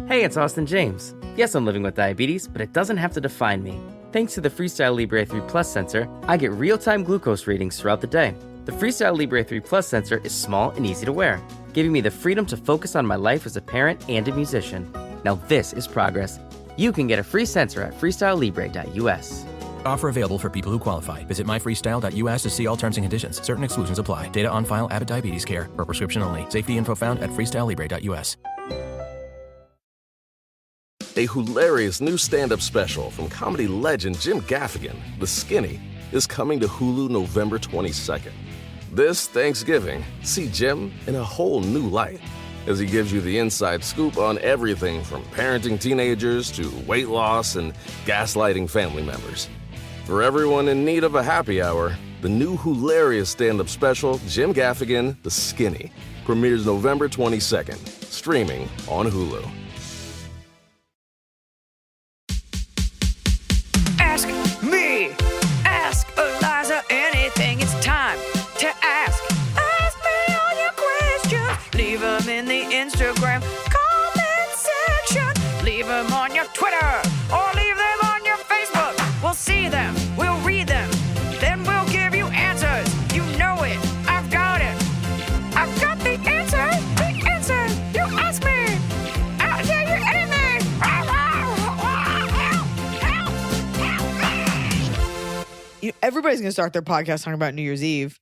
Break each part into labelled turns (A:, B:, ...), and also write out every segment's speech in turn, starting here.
A: Hey, it's Austin James. Yes, I'm living with diabetes, but it doesn't have to define me. Thanks to the Freestyle Libre 3 Plus sensor, I get real-time glucose readings throughout the day. The Freestyle Libre 3 Plus sensor is small and easy to wear, giving me the freedom to focus on my life as a parent and a musician. Now this is progress. You can get a free sensor at freestylelibre.us.
B: Offer available for people who qualify. Visit myfreestyle.us to see all terms and conditions. Certain exclusions apply. Data on file. Abbott Diabetes Care. For prescription only. Safety info found at freestylelibre.us.
C: A hilarious new stand-up special from comedy legend Jim Gaffigan, The Skinny, is coming to Hulu November 22nd. This Thanksgiving, see Jim in a whole new light as he gives you the inside scoop on everything from parenting teenagers to weight loss and gaslighting family members. For everyone in need of a happy hour, the new hilarious stand-up special, Jim Gaffigan, The Skinny, premieres November 22nd, streaming on Hulu.
D: Ask me, ask Iliza anything, it's time to ask. Ask me all your questions, leave them in the Instagram comment section. Leave them on your Twitter, or leave them on your Facebook. We'll see them, we'll read them, then we'll give you answers. You know it, I've got it. I've got the answer, you ask me. I'll tell you anything.
E: Everybody's going to start their podcast talking about New Year's Eve.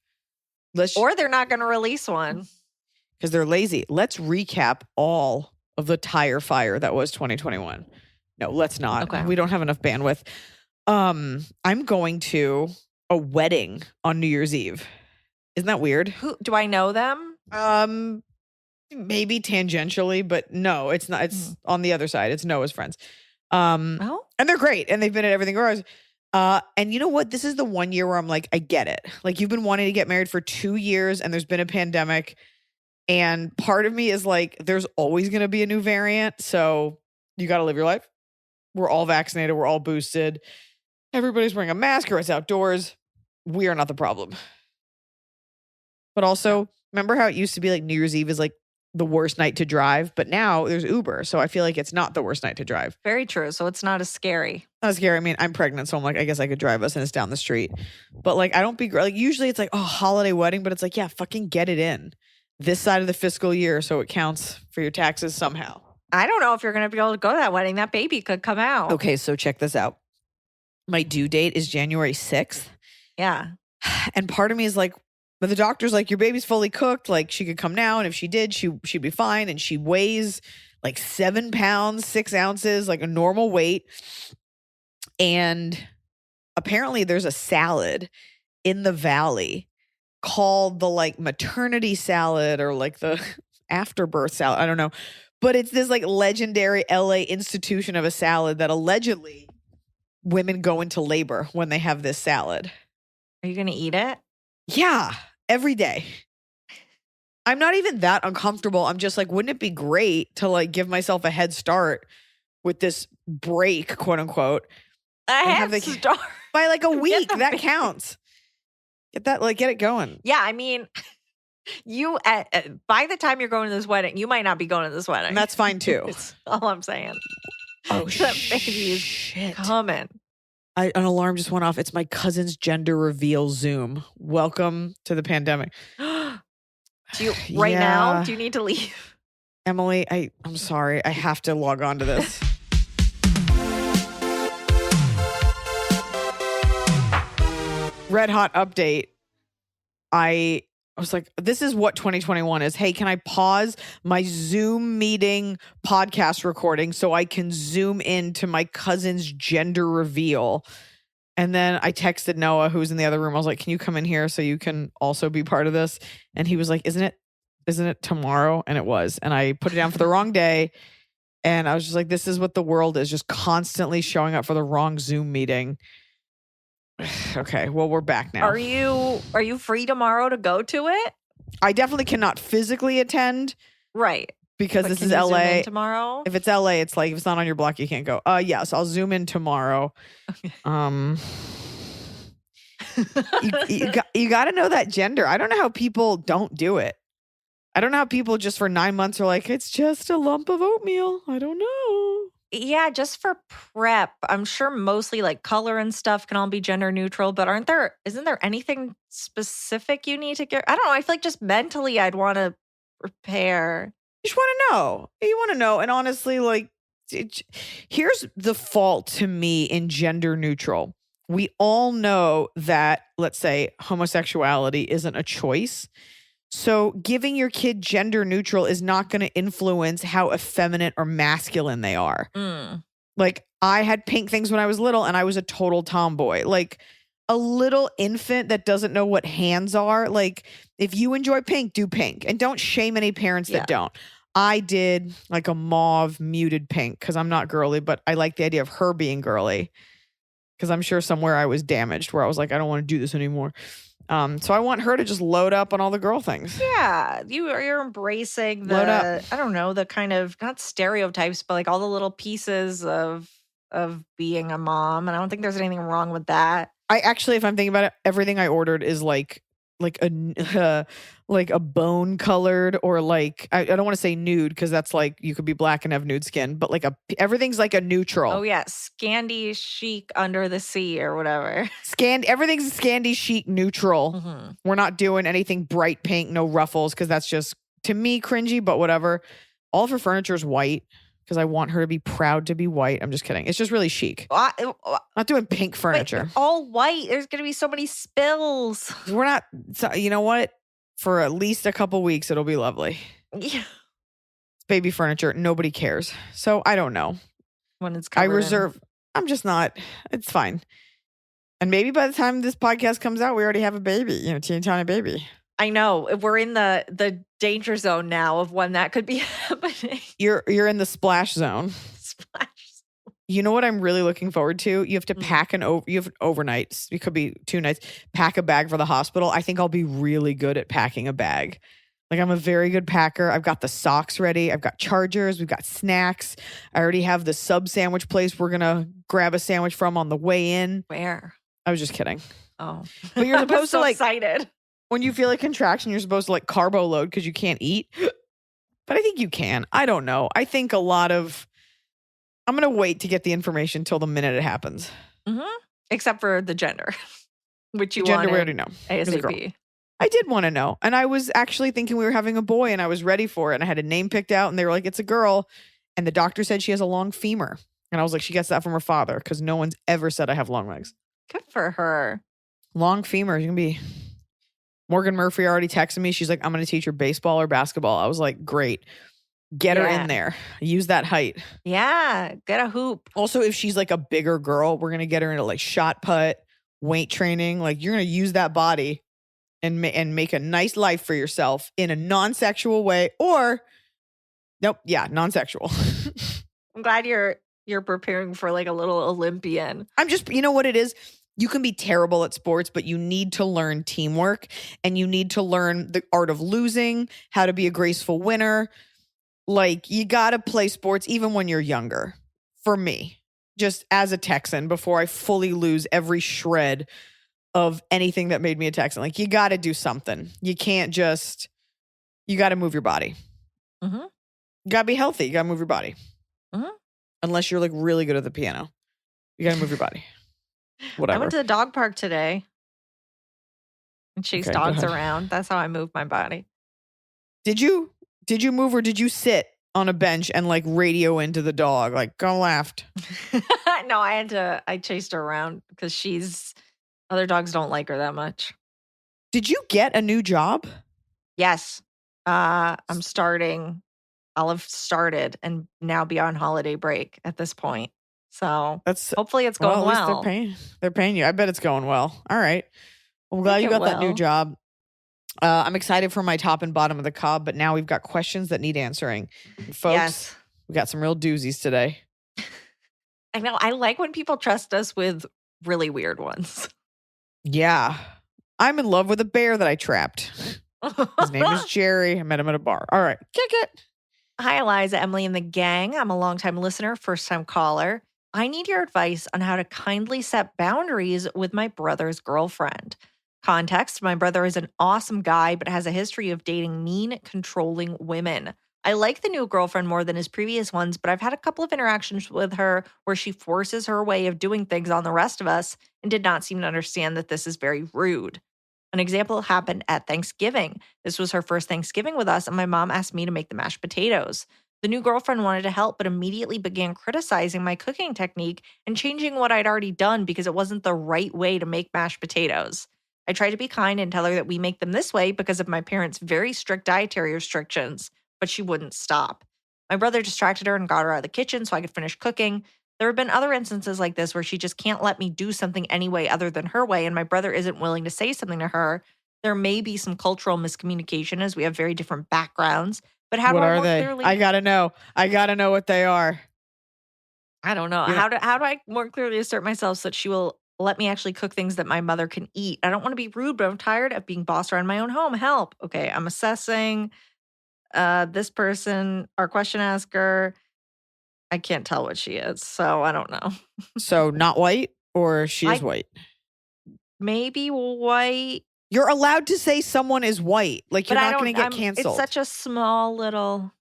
F: Or they're not going to release one.
E: Because they're lazy. Let's recap all of the tire fire that was 2021. No, let's not.
F: Okay.
E: We don't have enough bandwidth. I'm going to a wedding on New Year's Eve. Isn't that weird?
F: Who do I know them?
E: Maybe tangentially, but no, it's not. It's on the other side. It's Noah's friends. And they're great, and they've been at Everything Grows. And you know what? This is the one year where I'm like, I get it. Like, you've been wanting to get married for 2 years and there's been a pandemic. And part of me is like, there's always going to be a new variant. So you got to live your life. We're all vaccinated. We're all boosted. Everybody's wearing a mask or it's outdoors. We are not the problem. But also, remember how it used to be like New Year's Eve is like the worst night to drive, but now there's Uber. So I feel like it's not the worst night to drive.
F: Very true. So it's not as scary.
E: Not as scary. I mean, I'm pregnant, so I'm like, I guess I could drive us and it's down the street. But like, I don't be like, usually it's like, oh, holiday wedding, but it's like, yeah, fucking get it in this side of the fiscal year so it counts for your taxes somehow.
F: I don't know if you're going to be able to go to that wedding. That baby could come out.
E: Okay, so check this out. My due date is January 6th.
F: Yeah.
E: And part of me is like, but the doctor's like, your baby's fully cooked. Like, she could come now. And if she did, she'd be fine. And she weighs like 7 pounds, 6 ounces, like a normal weight. And apparently there's a salad in the Valley called the like maternity salad or like the afterbirth salad. I don't know. But it's this like legendary LA institution of a salad that allegedly women go into labor when they have this salad.
F: Are you going to eat it?
E: Yeah, every day. I'm not even that uncomfortable. I'm just like, wouldn't it be great to like give myself a head start with this break, quote unquote?
F: Head start
E: by like a week. That counts. Get it going.
F: Yeah, I mean, you by the time you're going to this wedding, you might not be going to this wedding.
E: And that's fine too.
F: That's all I'm saying.
E: Oh,
F: that baby is coming.
E: An alarm just went off. It's my cousin's gender reveal Zoom. Welcome to the pandemic.
F: Now? Do you need to leave?
E: Emily, I'm sorry. I have to log on to this. Red hot update. I was like, this is what 2021 is. Hey, can I pause my Zoom meeting podcast recording so I can zoom into my cousin's gender reveal? And then I texted Noah, who's in the other room. I was like, can you come in here so you can also be part of this? And he was like, isn't it tomorrow? And it was. And I put it down for the wrong day. And I was just like, this is what the world is, just constantly showing up for the wrong Zoom meeting. Okay, well, we're back now.
F: Are you free tomorrow to go to it?
E: I definitely cannot physically attend.
F: Right.
E: Because
F: but
E: this is LA.
F: Zoom in tomorrow?
E: If it's LA, it's like if it's not on your block, you can't go. Yes, I'll zoom in tomorrow. Okay. You got to know that gender. I don't know how people don't do it. I don't know how people just for 9 months are like, it's just a lump of oatmeal. I don't know.
F: Yeah, just for prep. I'm sure mostly like color and stuff can all be gender neutral, but isn't there anything specific you need to get? I don't know. I feel like just mentally I'd want to prepare.
E: You just want to know. You want to know. And honestly, like, here's the fault to me in gender neutral. We all know that, let's say, homosexuality isn't a choice. So giving your kid gender neutral is not going to influence how effeminate or masculine they are. Like, I had pink things when I was little and I was a total tomboy. Like, a little infant that doesn't know what hands are. Like, if you enjoy pink, do pink. And don't shame any parents that don't. I did like a mauve muted pink because I'm not girly, but I like the idea of her being girly because I'm sure somewhere I was damaged where I was like, I don't want to do this anymore. So I want her to just load up on all the girl things.
F: Yeah, you're embracing
E: Load up.
F: I don't know, the kind of not stereotypes, but like all the little pieces of being a mom. And I don't think there's anything wrong with that.
E: I actually, if I'm thinking about it, everything I ordered is like a bone colored or like I don't want to say nude because that's like you could be black and have nude skin, but like everything's like a neutral.
F: Oh yeah, Scandi chic under the sea or whatever.
E: Everything's Scandi chic neutral.
F: Mm-hmm.
E: We're not doing anything bright pink, no ruffles because that's just to me cringy. But whatever. All of her furniture is white because I want her to be proud to be white. I'm just kidding. It's just really chic. Not doing pink furniture.
F: All white. There's going to be so many spills.
E: We're not. So, you know what? For at least a couple weeks, it'll be lovely.
F: Yeah.
E: It's baby furniture. Nobody cares. So I don't know.
F: When it's covered
E: I reserve. I'm just not. It's fine. And maybe by the time this podcast comes out, we already have a baby. Teeny tiny baby.
F: I know. We're in the danger zone now of when that could be happening.
E: You're in the splash zone.
F: Splash.
E: You know what I'm really looking forward to? You have to pack you have overnights. It could be 2 nights. Pack a bag for the hospital. I think I'll be really good at packing a bag. Like, I'm a very good packer. I've got the socks ready. I've got chargers. We've got snacks. I already have the sub sandwich place we're going to grab a sandwich from on the way in.
F: Where?
E: I was just kidding.
F: Oh.
E: But you're supposed
F: so
E: to like
F: excited.
E: When you feel a contraction, you're supposed to like carbo load because you can't eat. But I think you can. I don't know. I think I'm going to wait to get the information till the minute it happens.
F: Mm-hmm. Except for the gender, which you
E: gender
F: wanted
E: we already know.
F: ASAP.
E: I did want to know. And I was actually thinking we were having a boy and I was ready for it. And I had a name picked out and they were like, it's a girl. And the doctor said she has a long femur. And I was like, she gets that from her father because no one's ever said I have long legs.
F: Good for her.
E: Long femur. You can be... Morgan Murphy already texted me. She's like, I'm going to teach her baseball or basketball. I was like, great. Get her in there. Use that height.
F: Yeah. Get a hoop.
E: Also, if she's like a bigger girl, we're going to get her into like shot put, weight training. Like, you're going to use that body and make a nice life for yourself in a non-sexual way or non-sexual.
F: I'm glad you're preparing for like a little Olympian.
E: I'm just, you know what it is? You can be terrible at sports, but you need to learn teamwork and you need to learn the art of losing, how to be a graceful winner. Like, you got to play sports even when you're younger. For me, just as a Texan, before I fully lose every shred of anything that made me a Texan. Like, you got to do something. You can't just, you got to move your body.
F: Mm-hmm.
E: You got to be healthy. You got to move your body.
F: Mm-hmm.
E: Unless you're like really good at the piano. You got to move your body. Whatever.
F: I went to the dog park today and chased dogs around. That's how I moved my body.
E: Did you move or did you sit on a bench and like radio into the dog? Like, go left.
F: No, I chased her around because other dogs don't like her that much.
E: Did you get a new job?
F: Yes. I'm starting. I'll have started and now be on holiday break at this point. So hopefully it's going well.
E: At least they're paying you. I bet it's going well. All right. Well, I'm glad you got that new job. I'm excited for my top and bottom of the cob, but now we've got questions that need answering. Folks, we got some real doozies today.
F: I know. I like when people trust us with really weird ones.
E: Yeah. I'm in love with a bear that I trapped. His name is Jerry. I met him at a bar. All right. Kick it.
F: Hi, Iliza, Emily, and the gang. I'm a longtime listener, first-time caller. I need your advice on how to kindly set boundaries with my brother's girlfriend. Context, my brother is an awesome guy, but has a history of dating mean, controlling women. I like the new girlfriend more than his previous ones, but I've had a couple of interactions with her where she forces her way of doing things on the rest of us and did not seem to understand that this is very rude. An example happened at Thanksgiving. This was her first Thanksgiving with us, and my mom asked me to make the mashed potatoes. The new girlfriend wanted to help, but immediately began criticizing my cooking technique and changing what I'd already done because it wasn't the right way to make mashed potatoes. I tried to be kind and tell her that we make them this way because of my parents' very strict dietary restrictions, but she wouldn't stop. My brother distracted her and got her out of the kitchen so I could finish cooking. There have been other instances like this where she just can't let me do something any way other than her way, and my brother isn't willing to say something to her. There may be some cultural miscommunication as we have very different backgrounds, but how
E: What
F: do I
E: are
F: more
E: they?
F: clearly?
E: I gotta know. I gotta know what they are.
F: I don't know.
E: Yeah.
F: How do I more clearly assert myself so that she will let me actually cook things that my mother can eat? I don't want to be rude, but I'm tired of being boss around my own home. Help. Okay, I'm assessing this person, our question asker. I can't tell what she is, so I don't know.
E: So not white, or she is white?
F: Maybe white.
E: You're allowed to say someone is white. Like, you're
F: But
E: not going to get canceled.
F: It's such a small little.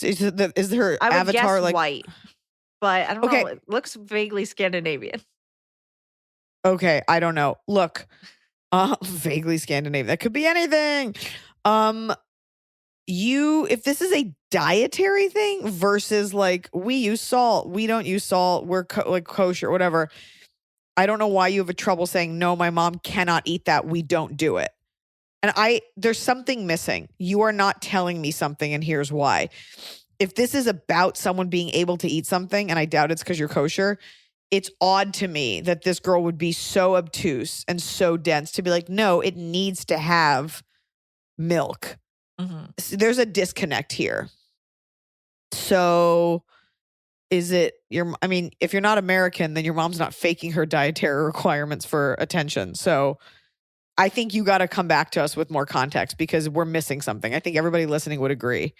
E: Is her
F: I would
E: avatar
F: guess
E: like
F: white, but I don't
E: Okay.
F: know. It looks vaguely Scandinavian.
E: Okay, I don't know. Look, vaguely Scandinavian. That could be anything. If this is a dietary thing versus like we use salt, we don't use salt, we're like kosher, whatever. I don't know why you have a trouble saying no. My mom cannot eat that. We don't do it. And there's something missing. You are not telling me something, and here's why. If this is about someone being able to eat something, and I doubt it's because you're kosher, it's odd to me that this girl would be so obtuse and so dense to be like, no, it needs to have milk. So there's a disconnect here. So is it if you're not American, then your mom's not faking her dietary requirements for attention. So I think you got to come back to us with more context because we're missing something. I think everybody listening would agree.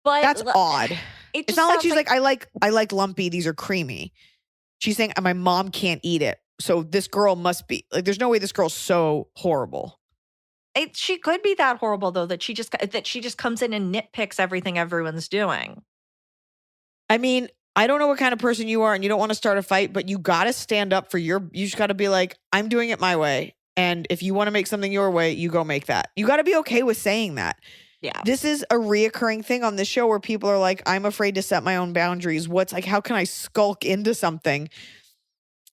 F: But
E: That's odd. It's not like she's like, I like lumpy. These are creamy. She's saying my mom can't eat it. So this girl must be like, there's no way this girl's so horrible.
F: She could be that horrible though that she just comes in and nitpicks everything everyone's doing.
E: I mean, I don't know what kind of person you are and you don't want to start a fight, but you got to stand up for you just got to be like, I'm doing it my way. And if you want to make something your way, you go make that. You got to be okay with saying that.
F: Yeah.
E: This is a reoccurring thing on this show where people are like, I'm afraid to set my own boundaries. How can I skulk into something?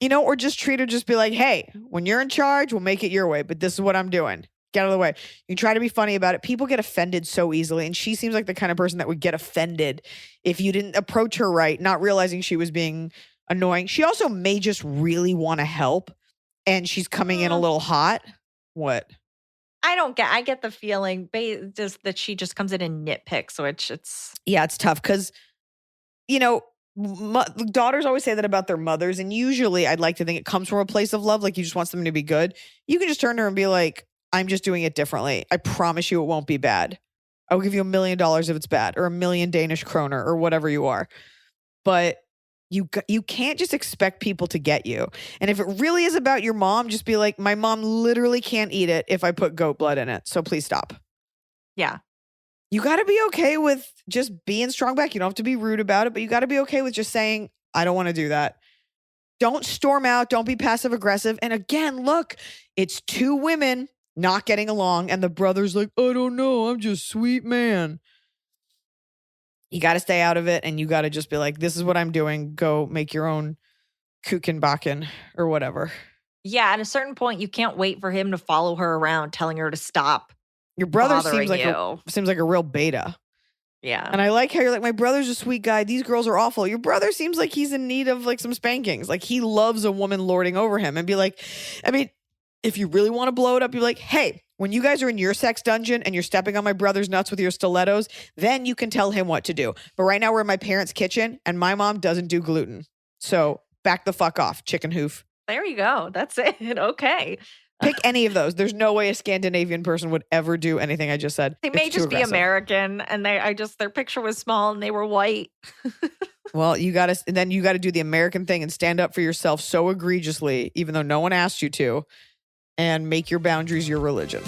E: Or just treat her, just be like, hey, when you're in charge, we'll make it your way. But this is what I'm doing. Get out of the way. You try to be funny about it. People get offended so easily. And she seems like the kind of person that would get offended if you didn't approach her right, not realizing she was being annoying. She also may just really want to help. And she's coming in a little hot. What?
F: I get the feeling just that she just comes in and nitpicks, which
E: it's tough because, daughters always say that about their mothers. And usually I'd like to think it comes from a place of love. Like you just want them to be good. You can just turn to her and be like, I'm just doing it differently. I promise you it won't be bad. I'll give you $1 million if it's bad, or 1 million Danish kroner, or whatever you are. But you can't just expect people to get you. And if it really is about your mom, just be like, my mom literally can't eat it if I put goat blood in it. So please stop.
F: Yeah.
E: You got to be okay with just being strong back. You don't have to be rude about it, but you got to be okay with just saying, I don't want to do that. Don't storm out. Don't be passive aggressive. And again, look, it's two women not getting along. And the brother's like, I don't know. I'm just sweet man. You got to stay out of it. And you got to just be like, this is what I'm doing. Go make your own Kuchenbacken or whatever.
F: Yeah. At a certain point, you can't wait for him to follow her around telling her to stop.
E: Your brother
F: bothering
E: seems like a real beta.
F: Yeah.
E: And I like how you're like, my brother's a sweet guy. These girls are awful. Your brother seems like he's in need of like some spankings. Like he loves a woman lording over him, and be like, if you really want to blow it up, you're like, hey, when you guys are in your sex dungeon and you're stepping on my brother's nuts with your stilettos, then you can tell him what to do. But right now we're in my parents' kitchen and my mom doesn't do gluten. So back the fuck off, chicken hoof.
F: There you go. That's it. Okay.
E: Pick any of those. There's no way a Scandinavian person would ever do anything I just said.
F: They may just be American, and their picture was small and they were white.
E: Well, you got to do the American thing and stand up for yourself so egregiously, even though no one asked you to, and make your boundaries your religion.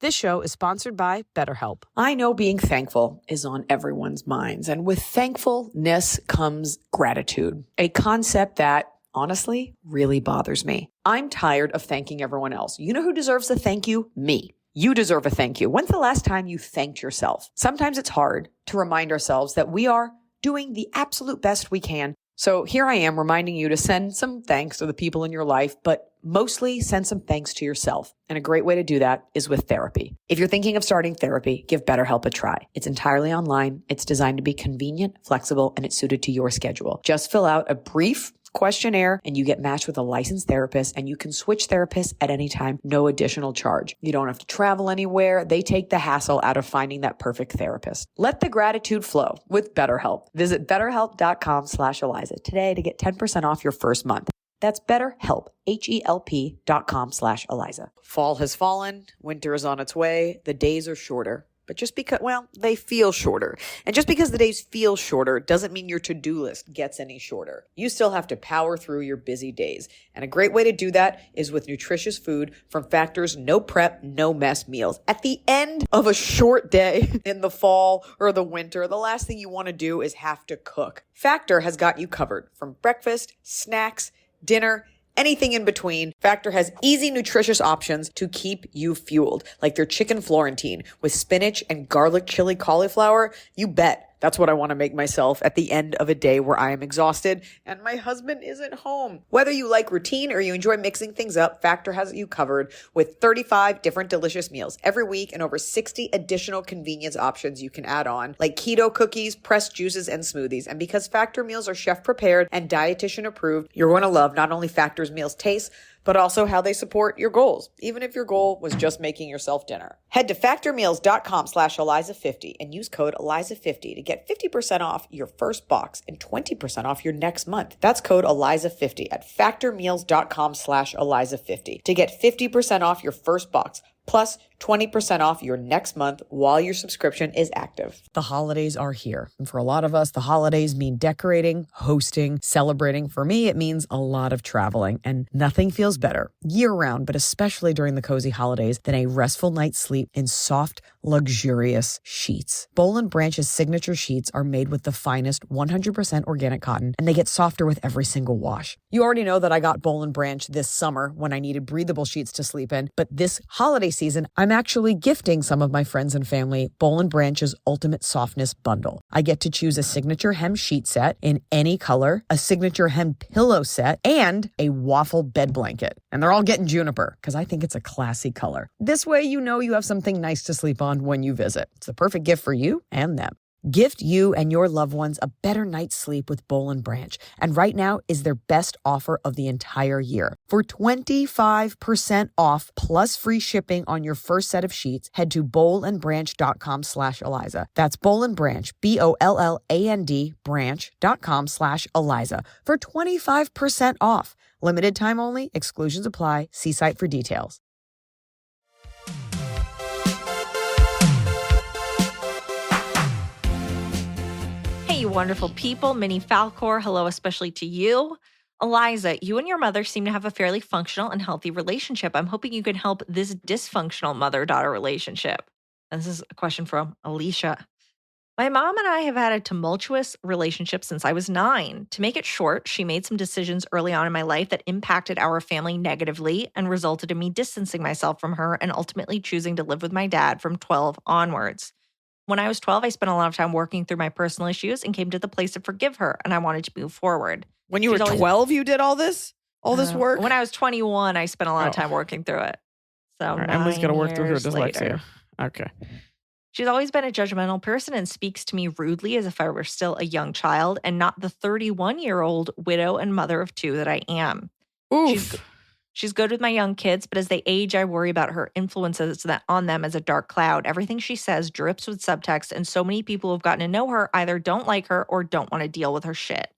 G: This show is sponsored by BetterHelp. I know being thankful is on everyone's minds, and with thankfulness comes gratitude, a concept that, honestly, really bothers me. I'm tired of thanking everyone else. You know who deserves a thank you? Me. You deserve a thank you. When's the last time you thanked yourself? Sometimes it's hard to remind ourselves that we are doing the absolute best we can. So here I am reminding you to send some thanks to the people in your life, but mostly send some thanks to yourself. And a great way to do that is with therapy. If you're thinking of starting therapy, give BetterHelp a try. It's entirely online. It's designed to be convenient, flexible, and it's suited to your schedule. Just fill out a brief questionnaire and you get matched with a licensed therapist, and you can switch therapists at any time, no additional charge. You don't have to travel anywhere. They take the hassle out of finding that perfect therapist. Let the gratitude flow with BetterHelp. Visit betterhelp.com/Iliza today to get 10% off your first month. That's BetterHelp, HELP.com/Iliza.
E: Fall has fallen. Winter is on its way. The days are shorter. But just because, well, they feel shorter. And just because the days feel shorter doesn't mean your to-do list gets any shorter. You still have to power through your busy days. And a great way to do that is with nutritious food from Factor's no prep, no mess meals. At the end of a short day in the fall or the winter, the last thing you want to do is have to cook. Factor has got you covered from breakfast, snacks, dinner, anything in between. Factor has easy, nutritious options to keep you fueled, like their chicken Florentine with spinach and garlic chili cauliflower. You bet. That's what I want to make myself at the end of a day where I am exhausted and my husband isn't home. Whether you like routine or you enjoy mixing things up, Factor has you covered with 35 different delicious meals every week and over 60 additional convenience options you can add on, like keto cookies, pressed juices, and smoothies. And because Factor meals are chef prepared and dietitian approved, you're going to love not only Factor's meals taste, but also how they support your goals, even if your goal was just making yourself dinner. Head to factormeals.com/Iliza50 and use code Iliza50 to get 50% off your first box and 20% off your next month. That's code Iliza50 at factormeals.com/Iliza50 to get 50% off your first box, plus 20% off your next month while your subscription is active.
G: The holidays are here. And for a lot of us, the holidays mean decorating, hosting, celebrating. For me, it means a lot of traveling, and nothing feels better year-round, but especially during the cozy holidays, than a restful night's sleep in soft, luxurious sheets. Boll & Branch's signature sheets are made with the finest 100% organic cotton, and they get softer with every single wash. You already know that I got Boll & Branch this summer when I needed breathable sheets to sleep in, but this holiday season, I'm actually gifting some of my friends and family Boll & Branch's Ultimate Softness Bundle. I get to choose a signature hem sheet set in any color, a signature hem pillow set, and a waffle bed blanket. And they're all getting juniper because I think it's a classy color. This way you know you have something nice to sleep on when you visit. It's the perfect gift for you and them. Gift you and your loved ones a better night's sleep with Boll & Branch. And right now is their best offer of the entire year. For 25% off plus free shipping on your first set of sheets, head to bollandbranch.com/Iliza. That's Boll & Branch, BOLLAND branch.com/Iliza for 25% off. Limited time only. Exclusions apply. See site for details.
F: Hey, you wonderful people. Minnie Falcor, hello especially to you. Iliza, you and your mother seem to have a fairly functional and healthy relationship. I'm hoping you can help this dysfunctional mother-daughter relationship. And this is a question from Alicia. My mom and I have had a tumultuous relationship since I was 9. To make it short, she made some decisions early on in my life that impacted our family negatively and resulted in me distancing myself from her and ultimately choosing to live with my dad from 12 onwards. When I was 12, I spent a lot of time working through my personal issues and came to the place to forgive her, and I wanted to move forward.
E: When you were 12, you did all this work?
F: When I was 21, I spent a lot of time working through it. So
E: all right, Emily's got to work through her dyslexia.
F: Later.
E: Okay.
F: She's always been a judgmental person and speaks to me rudely as if I were still a young child and not the 31-year-old widow and mother of 2 that I am.
E: Oof.
F: She's good with my young kids, but as they age, I worry about her influences on them as a dark cloud. Everything she says drips with subtext, and so many people who've gotten to know her either don't like her or don't want to deal with her shit.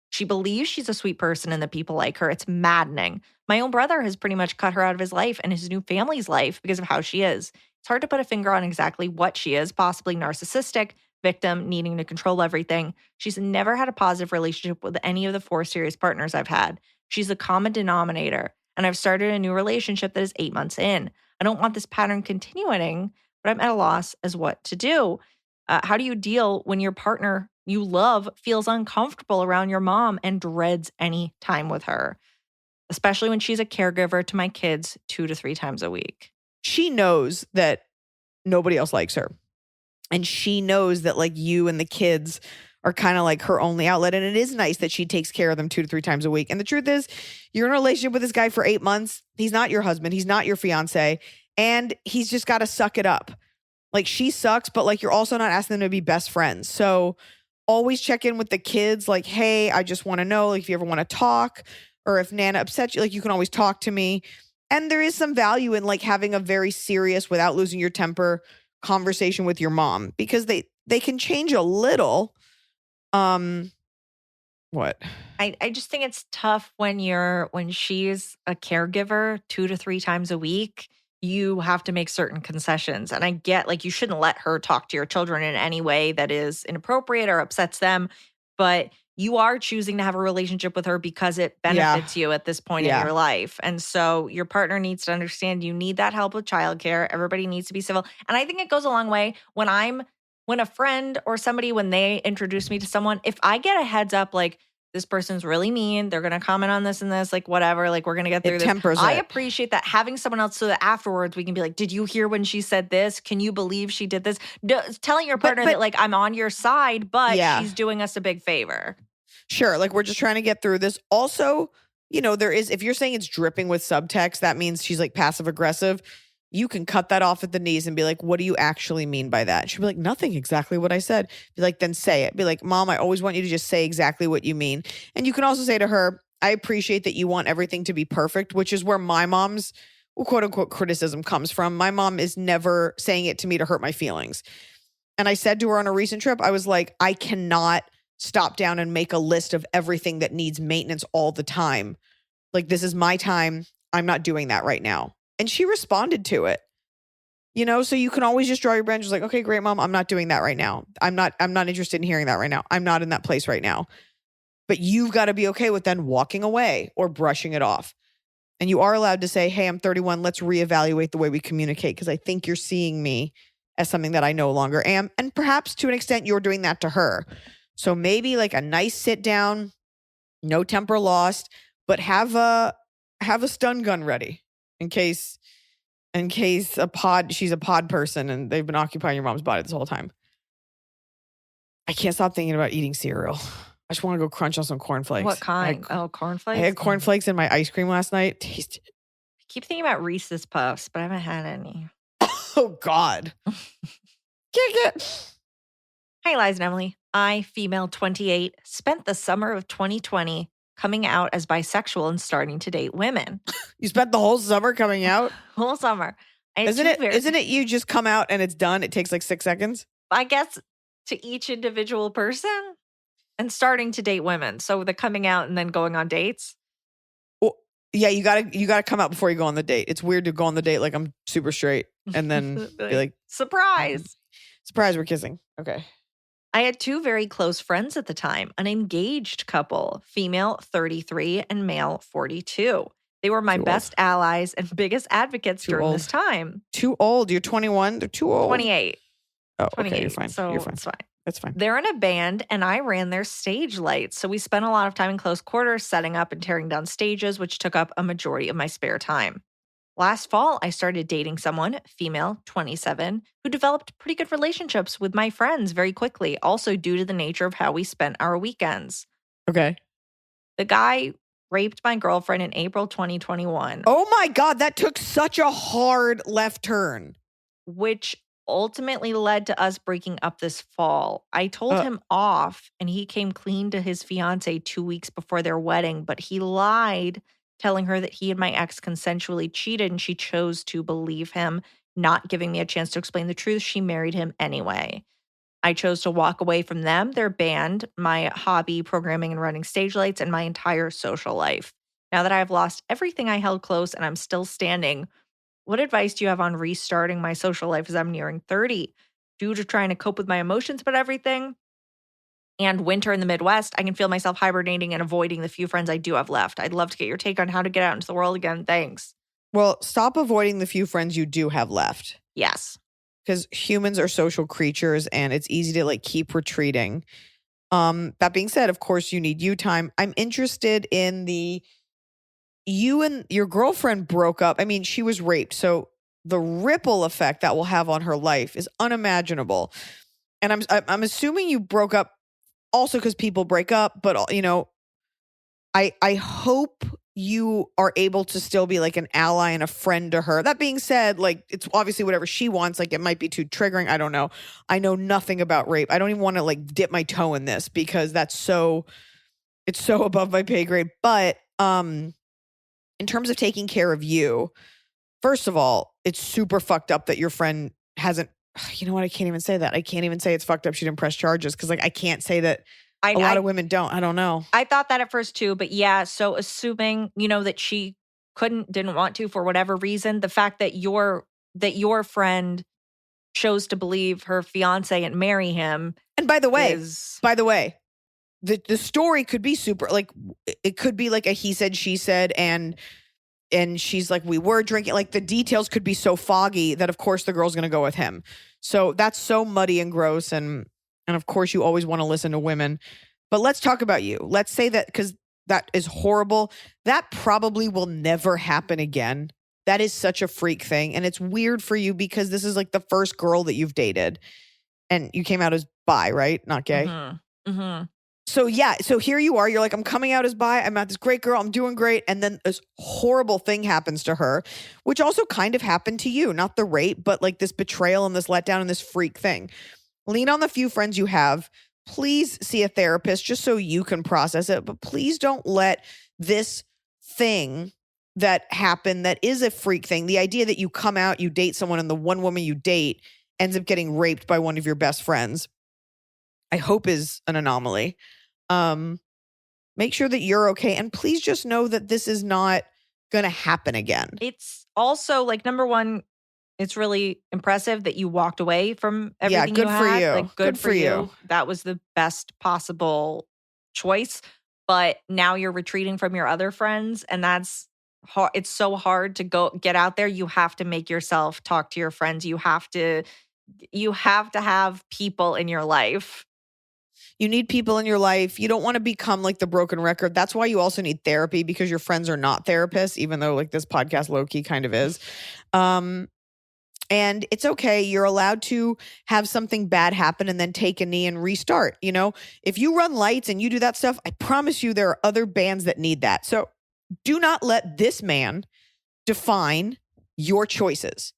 F: She believes she's a sweet person and that people like her. It's maddening. My own brother has pretty much cut her out of his life and his new family's life because of how she is. It's hard to put a finger on exactly what she is, possibly narcissistic, victim, needing to control everything. She's never had a positive relationship with any of the 4 serious partners I've had. She's a common denominator, and I've started a new relationship that is 8 months in. I don't want this pattern continuing, but I'm at a loss as what to do. How do you deal when your partner you love feels uncomfortable around your mom and dreads any time with her, especially when she's a caregiver to my kids 2 to 3 times a week?
E: She knows that nobody else likes her. And she knows that like you and the kids are kind of like her only outlet. And it is nice that she takes care of them 2 to 3 times a week. And the truth is, you're in a relationship with this guy for 8 months. He's not your husband. He's not your fiance. And he's just got to suck it up. Like she sucks, but like you're also not asking them to be best friends. So always check in with the kids. Like, hey, I just want to know like if you ever want to talk or if Nana upsets you, like you can always talk to me. And there is some value in like having a very serious, without losing your temper, conversation with your mom because they can change a little. What?
F: I just think it's tough when she's a caregiver 2 to 3 times a week. You have to make certain concessions. And I get like you shouldn't let her talk to your children in any way that is inappropriate or upsets them. But you are choosing to have a relationship with her because it benefits you at this point in your life. And so your partner needs to understand you need that help with childcare. Everybody needs to be civil. And I think it goes a long way when a friend or somebody, when they introduce me to someone, if I get a heads up, like this person's really mean, they're going to comment on this and this, like whatever, like we're going to get through this. I appreciate that having someone else so that afterwards we can be like, did you hear when she said this? Can you believe she did this? Telling your partner that like, I'm on your side, but she's doing us a big favor.
E: Sure. Like we're just trying to get through this. Also, you know, if you're saying it's dripping with subtext, that means she's like passive aggressive. You can cut that off at the knees and be like, what do you actually mean by that? She'll be like, nothing, exactly what I said. Be like, then say it. Be like, Mom, I always want you to just say exactly what you mean. And you can also say to her, I appreciate that you want everything to be perfect, which is where my mom's quote unquote criticism comes from. My mom is never saying it to me to hurt my feelings. And I said to her on a recent trip, I was like, I cannot stop down and make a list of everything that needs maintenance all the time. Like, this is my time. I'm not doing that right now. And she responded to it, you know, so you can always just draw your branches like, okay, great, Mom. I'm not doing that right now. I'm not interested in hearing that right now. I'm not in that place right now. But you've got to be okay with then walking away or brushing it off. And you are allowed to say, hey, I'm 31. Let's reevaluate the way we communicate because I think you're seeing me as something that I no longer am. And perhaps to an extent, you're doing that to her. So maybe like a nice sit down, no temper lost, but have a stun gun ready. In case she's a pod person and they've been occupying your mom's body this whole time. I can't stop thinking about eating cereal. I just want to go crunch on some cornflakes.
F: What kind? Cornflakes?
E: I had cornflakes in my ice cream last night. Tasted.
F: I keep thinking about Reese's Puffs, but I haven't had any.
E: Oh, God. Kick it.
F: Hi, Liza and Emily. I, female 28, spent the summer of 2020 coming out as bisexual and starting to date women.
E: You spent the whole summer coming out?
F: Whole summer.
E: Isn't it you just come out and it's done? It takes like 6 seconds?
F: I guess to each individual person and starting to date women. So the coming out and then going on dates.
E: Well, yeah, you gotta come out before you go on the date. It's weird to go on the date like I'm super straight and then be like,
F: surprise,
E: we're kissing. Okay.
F: I had 2 very close friends at the time, an engaged couple, female 33 and male 42. They were my best allies and biggest advocates during this time.
E: Too old. You're 21. They're too old.
F: 28.
E: Oh,
F: 28.
E: Okay. You're fine.
F: So
E: you're fine.
F: It's fine.
E: That's fine.
F: They're in a band and I ran their stage lights. So we spent a lot of time in close quarters setting up and tearing down stages, which took up a majority of my spare time. Last fall, I started dating someone, female, 27, who developed pretty good relationships with my friends very quickly, also due to the nature of how we spent our weekends.
E: Okay.
F: The guy raped my girlfriend in April 2021.
E: Oh my God, that took such a hard left turn.
F: Which ultimately led to us breaking up this fall. I told him off and he came clean to his fiance 2 weeks before their wedding, but he lied, telling her that he and my ex consensually cheated and she chose to believe him, not giving me a chance to explain the truth. She married him anyway. I chose to walk away from them, their band, my hobby, programming and running stage lights, and my entire social life. Now that I've lost everything I held close and I'm still standing, what advice do you have on restarting my social life as I'm nearing 30? due to trying to cope with my emotions about everything and winter in the Midwest, I can feel myself hibernating and avoiding the few friends I do have left. I'd love to get your take on how to get out into the world again. Thanks.
E: Well, stop avoiding the few friends you do have left.
F: Yes.
E: Because humans are social creatures and it's easy to like keep retreating. That being said, of course, you need you time. I'm interested in you and your girlfriend broke up. I mean, she was raped. So the ripple effect that will have on her life is unimaginable. And I'm assuming you broke up also because people break up. But, you know, I hope you are able to still be like an ally and a friend to her. That being said, like, it's obviously whatever she wants. Like, it might be too triggering. I don't know. I know nothing about rape. I don't even want to like dip my toe in this because it's so above my pay grade. But in terms of taking care of you, first of all, it's super fucked up that your friend hasn't, you know what? I can't even say that. I can't even say it's fucked up she didn't press charges because like I can't say that a lot of women don't. I don't know.
F: I thought that at first too, but yeah. So assuming, you know, that she didn't want to for whatever reason, the fact that your friend chose to believe her fiance and marry him.
E: And by the way, the story could be super, like, it could be like a he said, she said, and she's like, we were drinking. Like the details could be so foggy that of course the girl's going to go with him. So that's so muddy and gross. And of course you always want to listen to women, but let's talk about you. Let's say that, because that is horrible. That probably will never happen again. That is such a freak thing. And it's weird for you because this is like the first girl that you've dated and you came out as bi, right? Not gay.
F: Mm-hmm. Mm-hmm.
E: So yeah, so here you are. You're like, I'm coming out as bi. I'm not this great girl. I'm doing great. And then this horrible thing happens to her, which also kind of happened to you. Not the rape, but like this betrayal and this letdown and this freak thing. Lean on the few friends you have. Please see a therapist just so you can process it. But please don't let this thing that happened that is a freak thing, the idea that you come out, you date someone, and the one woman you date ends up getting raped by one of your best friends, I hope is an anomaly. Make sure that you're okay. And please just know that this is not going to happen again.
F: It's also like, number one, it's really impressive that you walked away from everything
E: good
F: you
E: for
F: had.
E: you.
F: Like, good for you. That was the best possible choice. But now you're retreating from your other friends, and that's hard. It's so hard to get out there. You have to make yourself talk to your friends. You have to have people in your life.
E: You need people in your life. You don't want to become like the broken record. That's why you also need therapy, because your friends are not therapists, even though like this podcast low-key kind of is. And it's okay. You're allowed to have something bad happen and then take a knee and restart. You know, if you run lights and you do that stuff, I promise you there are other bands that need that. So do not let this man define your choices.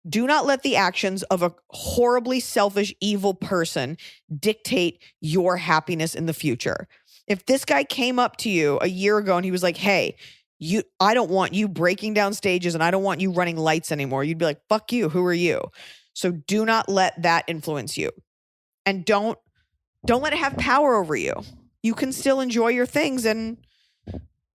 E: Do not let the actions of a horribly selfish, evil person dictate your happiness in the future. If this guy came up to you a year ago and he was like, hey, I don't want you breaking down stages and I don't want you running lights anymore, you'd be like, fuck you. Who are you? So do not let that influence you. And don't let it have power over you. You can still enjoy your things and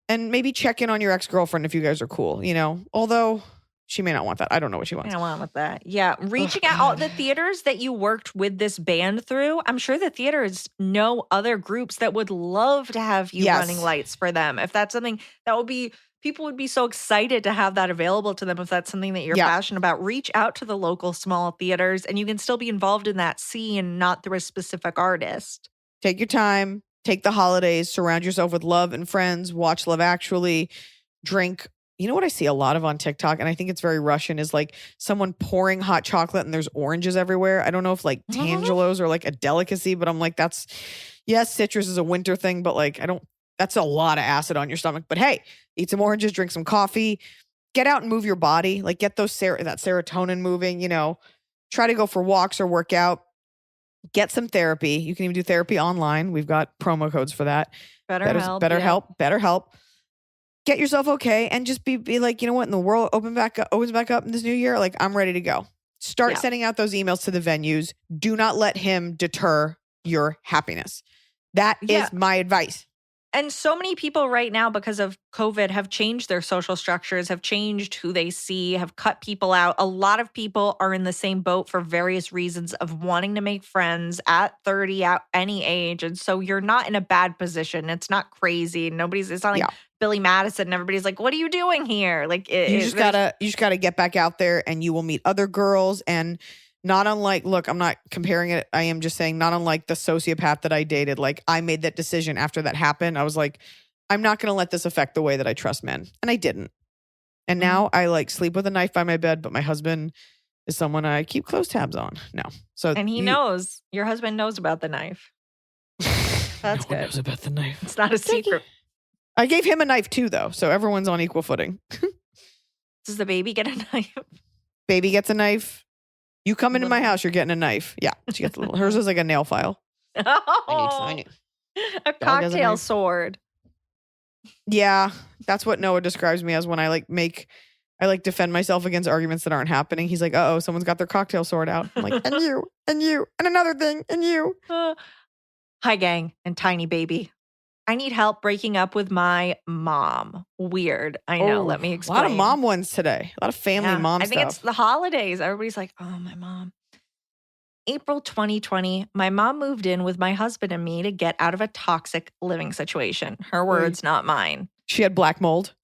E: maybe check in on your ex-girlfriend if you guys are cool, you know, although she may not want that. I don't know what she wants.
F: I don't want with that. Yeah. Reaching out all the theaters that you worked with this band through. I'm sure the theaters know other groups that would love to have you running lights for them. If that's something that would be, people would be so excited to have that available to them. If that's something that you're passionate about, reach out to the local small theaters and you can still be involved in that scene, not through a specific artist.
E: Take your time, take the holidays, surround yourself with love and friends, watch Love Actually, drink. You know what I see a lot of on TikTok, and I think it's very Russian, is like someone pouring hot chocolate and there's oranges everywhere. I don't know if like Tangelos are like a delicacy, but I'm like, yes, citrus is a winter thing, but like that's a lot of acid on your stomach. But hey, eat some oranges, drink some coffee, get out and move your body, like get that serotonin moving, you know, try to go for walks or work out, get some therapy. You can even do therapy online. We've got promo codes for that. BetterHelp. Get yourself okay and just be like, you know what, in the world opens back up in this new year, like I'm ready to go. Start sending out those emails to the venues. Do not let him deter your happiness. That is my advice.
F: And so many people right now, because of COVID, have changed their social structures, have changed who they see, have cut people out. A lot of people are in the same boat for various reasons of wanting to make friends at 30, at any age. And so you're not in a bad position. It's not crazy. It's not like Billy Madison and everybody's like, what are you doing here? Like
E: you just gotta get back out there and you will meet other girls. And not unlike, look, I'm not comparing it. I am just saying, not unlike the sociopath that I dated. Like, I made that decision after that happened. I was like, I'm not going to let this affect the way that I trust men. And I didn't. And now I like sleep with a knife by my bed, but my husband is someone I keep close tabs on. No.
F: And he knows. Your husband knows about the knife. That's good.
E: Knows about the knife.
F: It's not a secret.
E: I gave him a knife too, though. So everyone's on equal footing.
F: Does the baby get a knife?
E: Baby gets a knife. You come into my house, you're getting a knife. Yeah, she gets a little. Hers is like a nail file.
F: Oh, a cocktail sword.
E: Yeah, that's what Noah describes me as when I defend myself against arguments that aren't happening. He's like, "Uh-oh, someone's got their cocktail sword out." I'm like, "And you, and you, and another thing, and you."
F: Hi, gang, and tiny baby. I need help breaking up with my mom. Weird. I know. Let me explain.
E: A lot of mom ones today. A lot of family mom stuff.
F: I think it's the holidays. Everybody's like, oh, my mom. April 2020, my mom moved in with my husband and me to get out of a toxic living situation. Her words, not mine.
E: She had black mold.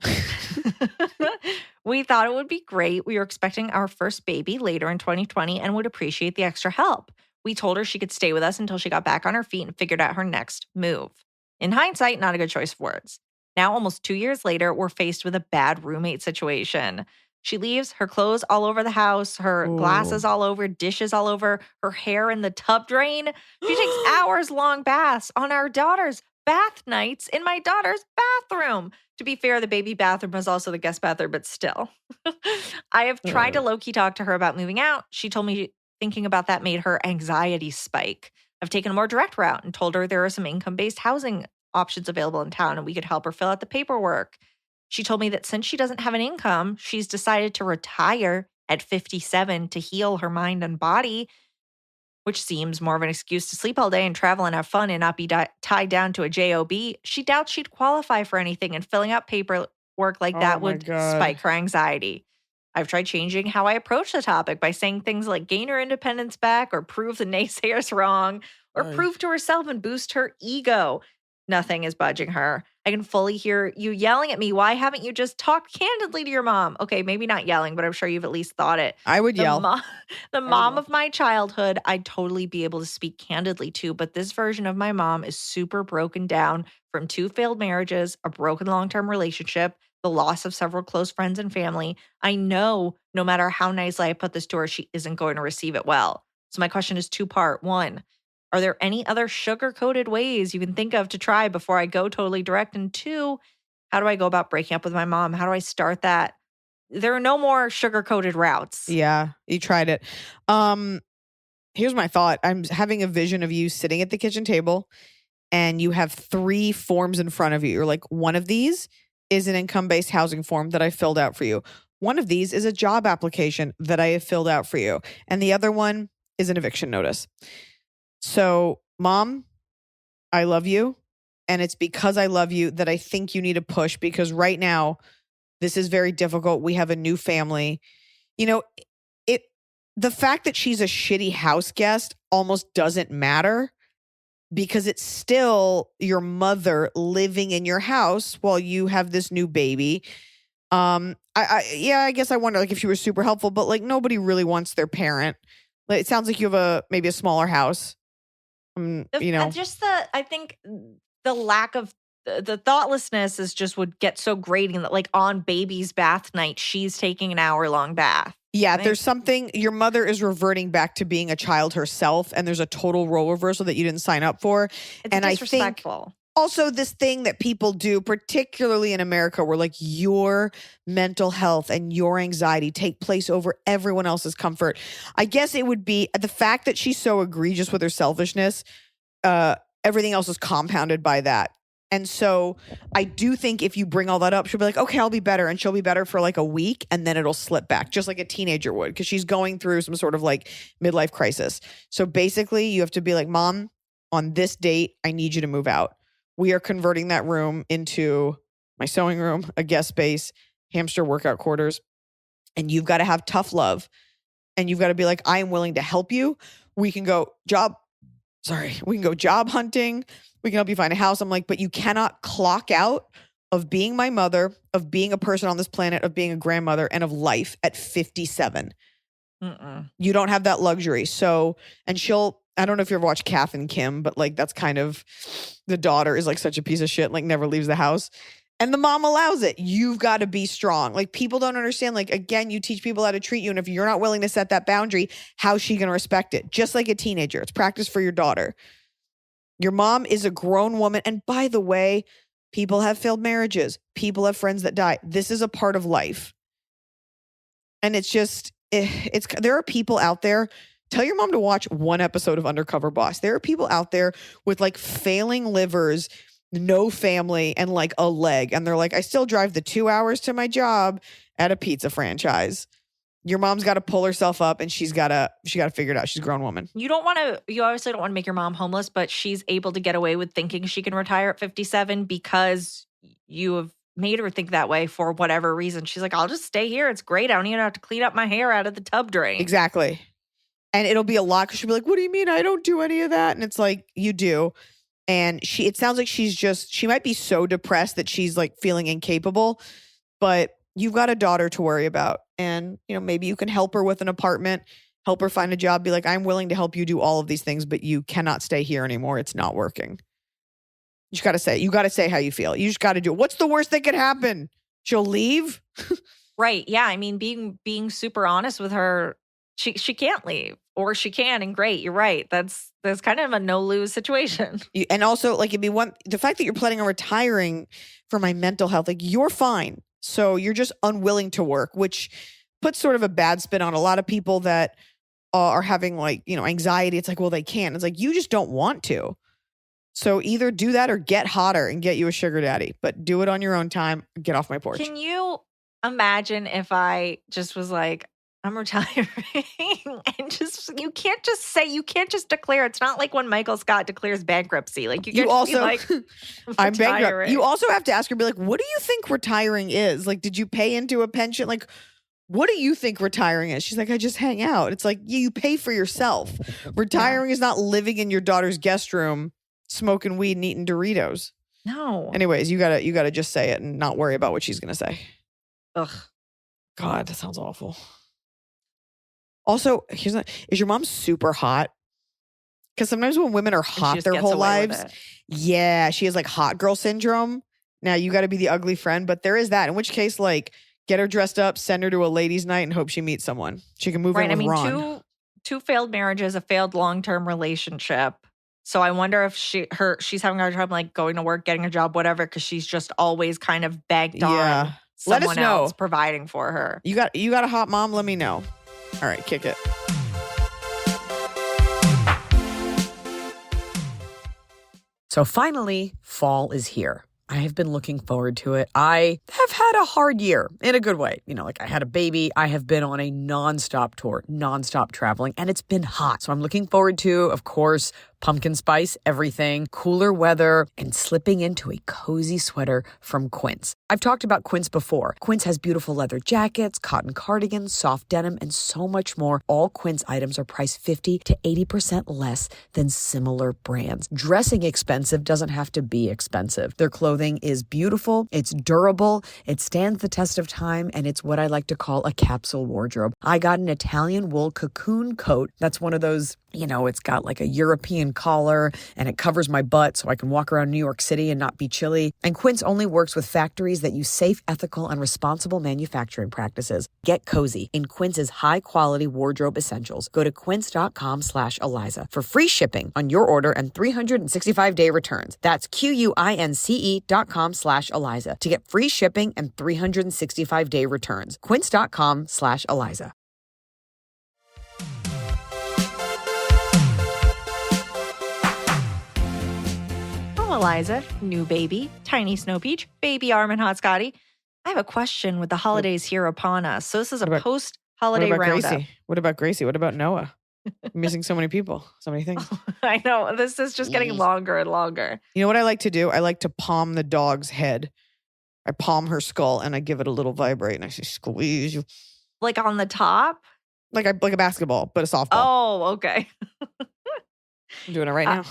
F: We thought it would be great. We were expecting our first baby later in 2020 and would appreciate the extra help. We told her she could stay with us until she got back on her feet and figured out her next move. In hindsight, not a good choice of words. Now, almost 2 years later, we're faced with a bad roommate situation. She leaves her clothes all over the house, her glasses all over, dishes all over, her hair in the tub drain. She takes hours-long baths on our daughter's bath nights in my daughter's bathroom. To be fair, the baby bathroom was also the guest bathroom, but still. I have tried to low-key talk to her about moving out. She told me thinking about that made her anxiety spike. I've taken a more direct route and told her there are some income-based housing options available in town and we could help her fill out the paperwork. She told me that since she doesn't have an income, she's decided to retire at 57 to heal her mind and body, which seems more of an excuse to sleep all day and travel and have fun and not be tied down to a job. She doubts she'd qualify for anything, and filling out paperwork like that would spike her anxiety. I've tried changing how I approach the topic by saying things like gain her independence back or prove the naysayers wrong or prove to herself and boost her ego. Nothing is budging her. I can fully hear you yelling at me. Why haven't you just talked candidly to your mom? Okay, maybe not yelling, but I'm sure you've at least thought it.
E: I would yell.
F: The mom of my childhood, I'd totally be able to speak candidly to, but this version of my mom is super broken down from 2 failed marriages, a broken long-term relationship, the loss of several close friends and family. I know no matter how nicely I put this to her, she isn't going to receive it well. So my question is 2-part. 1, are there any other sugar-coated ways you can think of to try before I go totally direct? And 2, how do I go about breaking up with my mom? How do I start that? There are no more sugar-coated routes.
E: Yeah, you tried it. Here's my thought. I'm having a vision of you sitting at the kitchen table and you have 3 forms in front of you. You're like, one of these is an income-based housing form that I filled out for you. One of these is a job application that I have filled out for you. And the other one is an eviction notice. So, Mom, I love you. And it's because I love you that I think you need to push, because right now, this is very difficult. We have a new family. You know, the fact that she's a shitty house guest almost doesn't matter, because it's still your mother living in your house while you have this new baby. I guess I wonder, like, if she was super helpful, but like nobody really wants their parent. Like, it sounds like you have maybe a smaller house. You know,
F: I think the lack of the thoughtlessness is just would get so grating that, like, on baby's bath night, she's taking an hour-long bath.
E: Yeah, there's something, your mother is reverting back to being a child herself, and there's a total role reversal that you didn't sign up for.
F: It's disrespectful.
E: I think also this thing that people do, particularly in America, where like your mental health and your anxiety take place over everyone else's comfort. I guess it would be the fact that she's so egregious with her selfishness. Everything else is compounded by that. And so I do think if you bring all that up, she'll be like, okay, I'll be better. And she'll be better for like a week, and then it'll slip back just like a teenager would, because she's going through some sort of like midlife crisis. So basically you have to be like, Mom, on this date, I need you to move out. we are converting that room into my sewing room, a guest space, hamster workout quarters. And you've got to have tough love. And you've got to be like, I am willing to help you. We can go job hunting. We can help you find a house. I'm like, but you cannot clock out of being my mother, of being a person on this planet, of being a grandmother, and of life at 57. You don't have that luxury. So, and I don't know if you ever watched Kath and Kim, but like that's kind of, the daughter is like such a piece of shit, like never leaves the house. And the mom allows it. You've got to be strong. Like people don't understand. Like again, you teach people how to treat you. And if you're not willing to set that boundary, how's she going to respect it? Just like a teenager. It's practice for your daughter. Your mom is a grown woman. And by the way, people have failed marriages. People have friends that die. This is a part of life. And it's just, there are people out there. Tell your mom to watch one episode of Undercover Boss. There are people out there with like failing livers, no family, and like a leg. And they're like, I still drive the 2 hours to my job at a pizza franchise. Your mom's got to pull herself up and she got to figure it out. She's a grown woman.
F: You obviously don't want to make your mom homeless, but she's able to get away with thinking she can retire at 57 because you have made her think that way for whatever reason. She's like, I'll just stay here. It's great. I don't even have to clean up my hair out of the tub drain.
E: Exactly. And it'll be a lot because she'll be like, what do you mean? I don't do any of that. And it's like, you do. And it sounds like she might be so depressed that she's like feeling incapable, but you've got a daughter to worry about. And, maybe you can help her with an apartment, help her find a job, be like, I'm willing to help you do all of these things, but you cannot stay here anymore. It's not working. You got to say how you feel. You just got to do it. What's the worst that could happen? She'll leave.
F: Right. Yeah. I mean, being super honest with her, she can't leave, or she can, and great. You're right. That's kind of a no-lose situation.
E: And also, like, the fact that you're planning on retiring for my mental health, like, you're fine. So you're just unwilling to work, which puts sort of a bad spin on a lot of people that are having like, anxiety. It's like, well, they can't. It's like, you just don't want to. So either do that or get hotter and get you a sugar daddy, but do it on your own time. Get off my porch.
F: Can you imagine if I just was like, I'm retiring and you can't just declare. It's not like when Michael Scott declares bankruptcy. Like you also be like,
E: I'm bankrupt. You also have to ask her, be like, what do you think retiring is? Like, did you pay into a pension? Like, what do you think retiring is? She's like, I just hang out. It's like, you pay for yourself. Retiring is not living in your daughter's guest room, smoking weed and eating Doritos.
F: No.
E: Anyways, you gotta just say it and not worry about what she's gonna say.
F: Ugh.
E: God, that sounds awful. Also, is your mom super hot? Because sometimes when women are hot their whole lives, yeah, she has like hot girl syndrome. Now you got to be the ugly friend, but there is that. In which case, like, get her dressed up, send her to a ladies' night, and hope she meets someone. She can move in with Ron.
F: Two failed marriages, a failed long-term relationship. So I wonder if she's having a hard time like going to work, getting a job, whatever, because she's just always kind of banked on someone else providing for her.
E: You got a hot mom? Let me know. All right, kick it.
G: So finally, fall is here. I have been looking forward to it. I have had a hard year in a good way. Like I had a baby. I have been on a nonstop tour, nonstop traveling, and it's been hot. So I'm looking forward to, of course, pumpkin spice, everything, cooler weather, and slipping into a cozy sweater from Quince. I've talked about Quince before. Quince has beautiful leather jackets, cotton cardigans, soft denim, and so much more. All Quince items are priced 50 to 80% less than similar brands. Dressing expensive doesn't have to be expensive. Their clothing is beautiful, it's durable, it stands the test of time, and it's what I like to call a capsule wardrobe. I got an Italian wool cocoon coat. That's one of those, it's got like a European collar and it covers my butt so I can walk around New York City and not be chilly. And Quince only works with factories that use safe, ethical, and responsible manufacturing practices. Get cozy in Quince's high-quality wardrobe essentials. Go to quince.com/Iliza for free shipping on your order and 365-day returns. That's QUINCE.com/Iliza to get free shipping and 365-day returns. Quince.com/Iliza.
F: Iliza, new baby, tiny Snow Peach, baby Arm and Hot Scotty. I have a question with the holidays here upon us. So this is a post-holiday roundup.
E: Gracie? What about Gracie? What about Noah? Missing so many people, so many things.
F: I know. This is just getting longer and longer.
E: You know what I like to do? I like to palm the dog's head. I palm her skull and I give it a little vibrate and I say, squeeze you.
F: Like on the top?
E: Like a basketball, but a softball.
F: Oh, okay.
E: I'm doing it right now.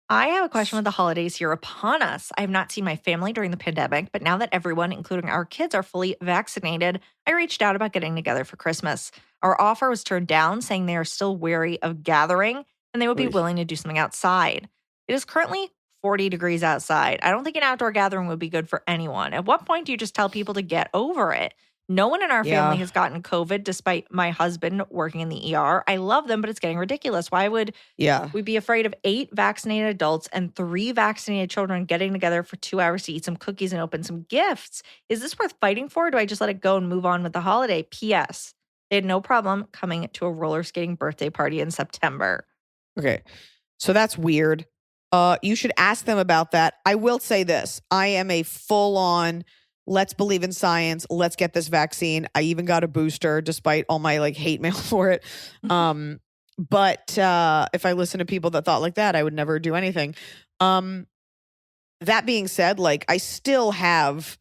F: I have a question with the holidays here upon us. I have not seen my family during the pandemic, but now that everyone, including our kids, are fully vaccinated, I reached out about getting together for Christmas. Our offer was turned down, saying they are still wary of gathering and they would be willing to do something outside. It is currently 40 degrees outside. I don't think an outdoor gathering would be good for anyone. At what point do you just tell people to get over it? No one in our family has gotten COVID despite my husband working in the ER. I love them, but it's getting ridiculous. Why would we be afraid of 8 vaccinated adults and 3 vaccinated children getting together for 2 hours to eat some cookies and open some gifts? Is this worth fighting for? Or do I just let it go and move on with the holiday? P.S. They had no problem coming to a roller skating birthday party in September.
E: Okay. So that's weird. You should ask them about that. I will say this. I am a full-on, let's believe in science. Let's get this vaccine. I even got a booster despite all my hate mail for it. But if I listen to people that thought like that, I would never do anything. That being said, I still have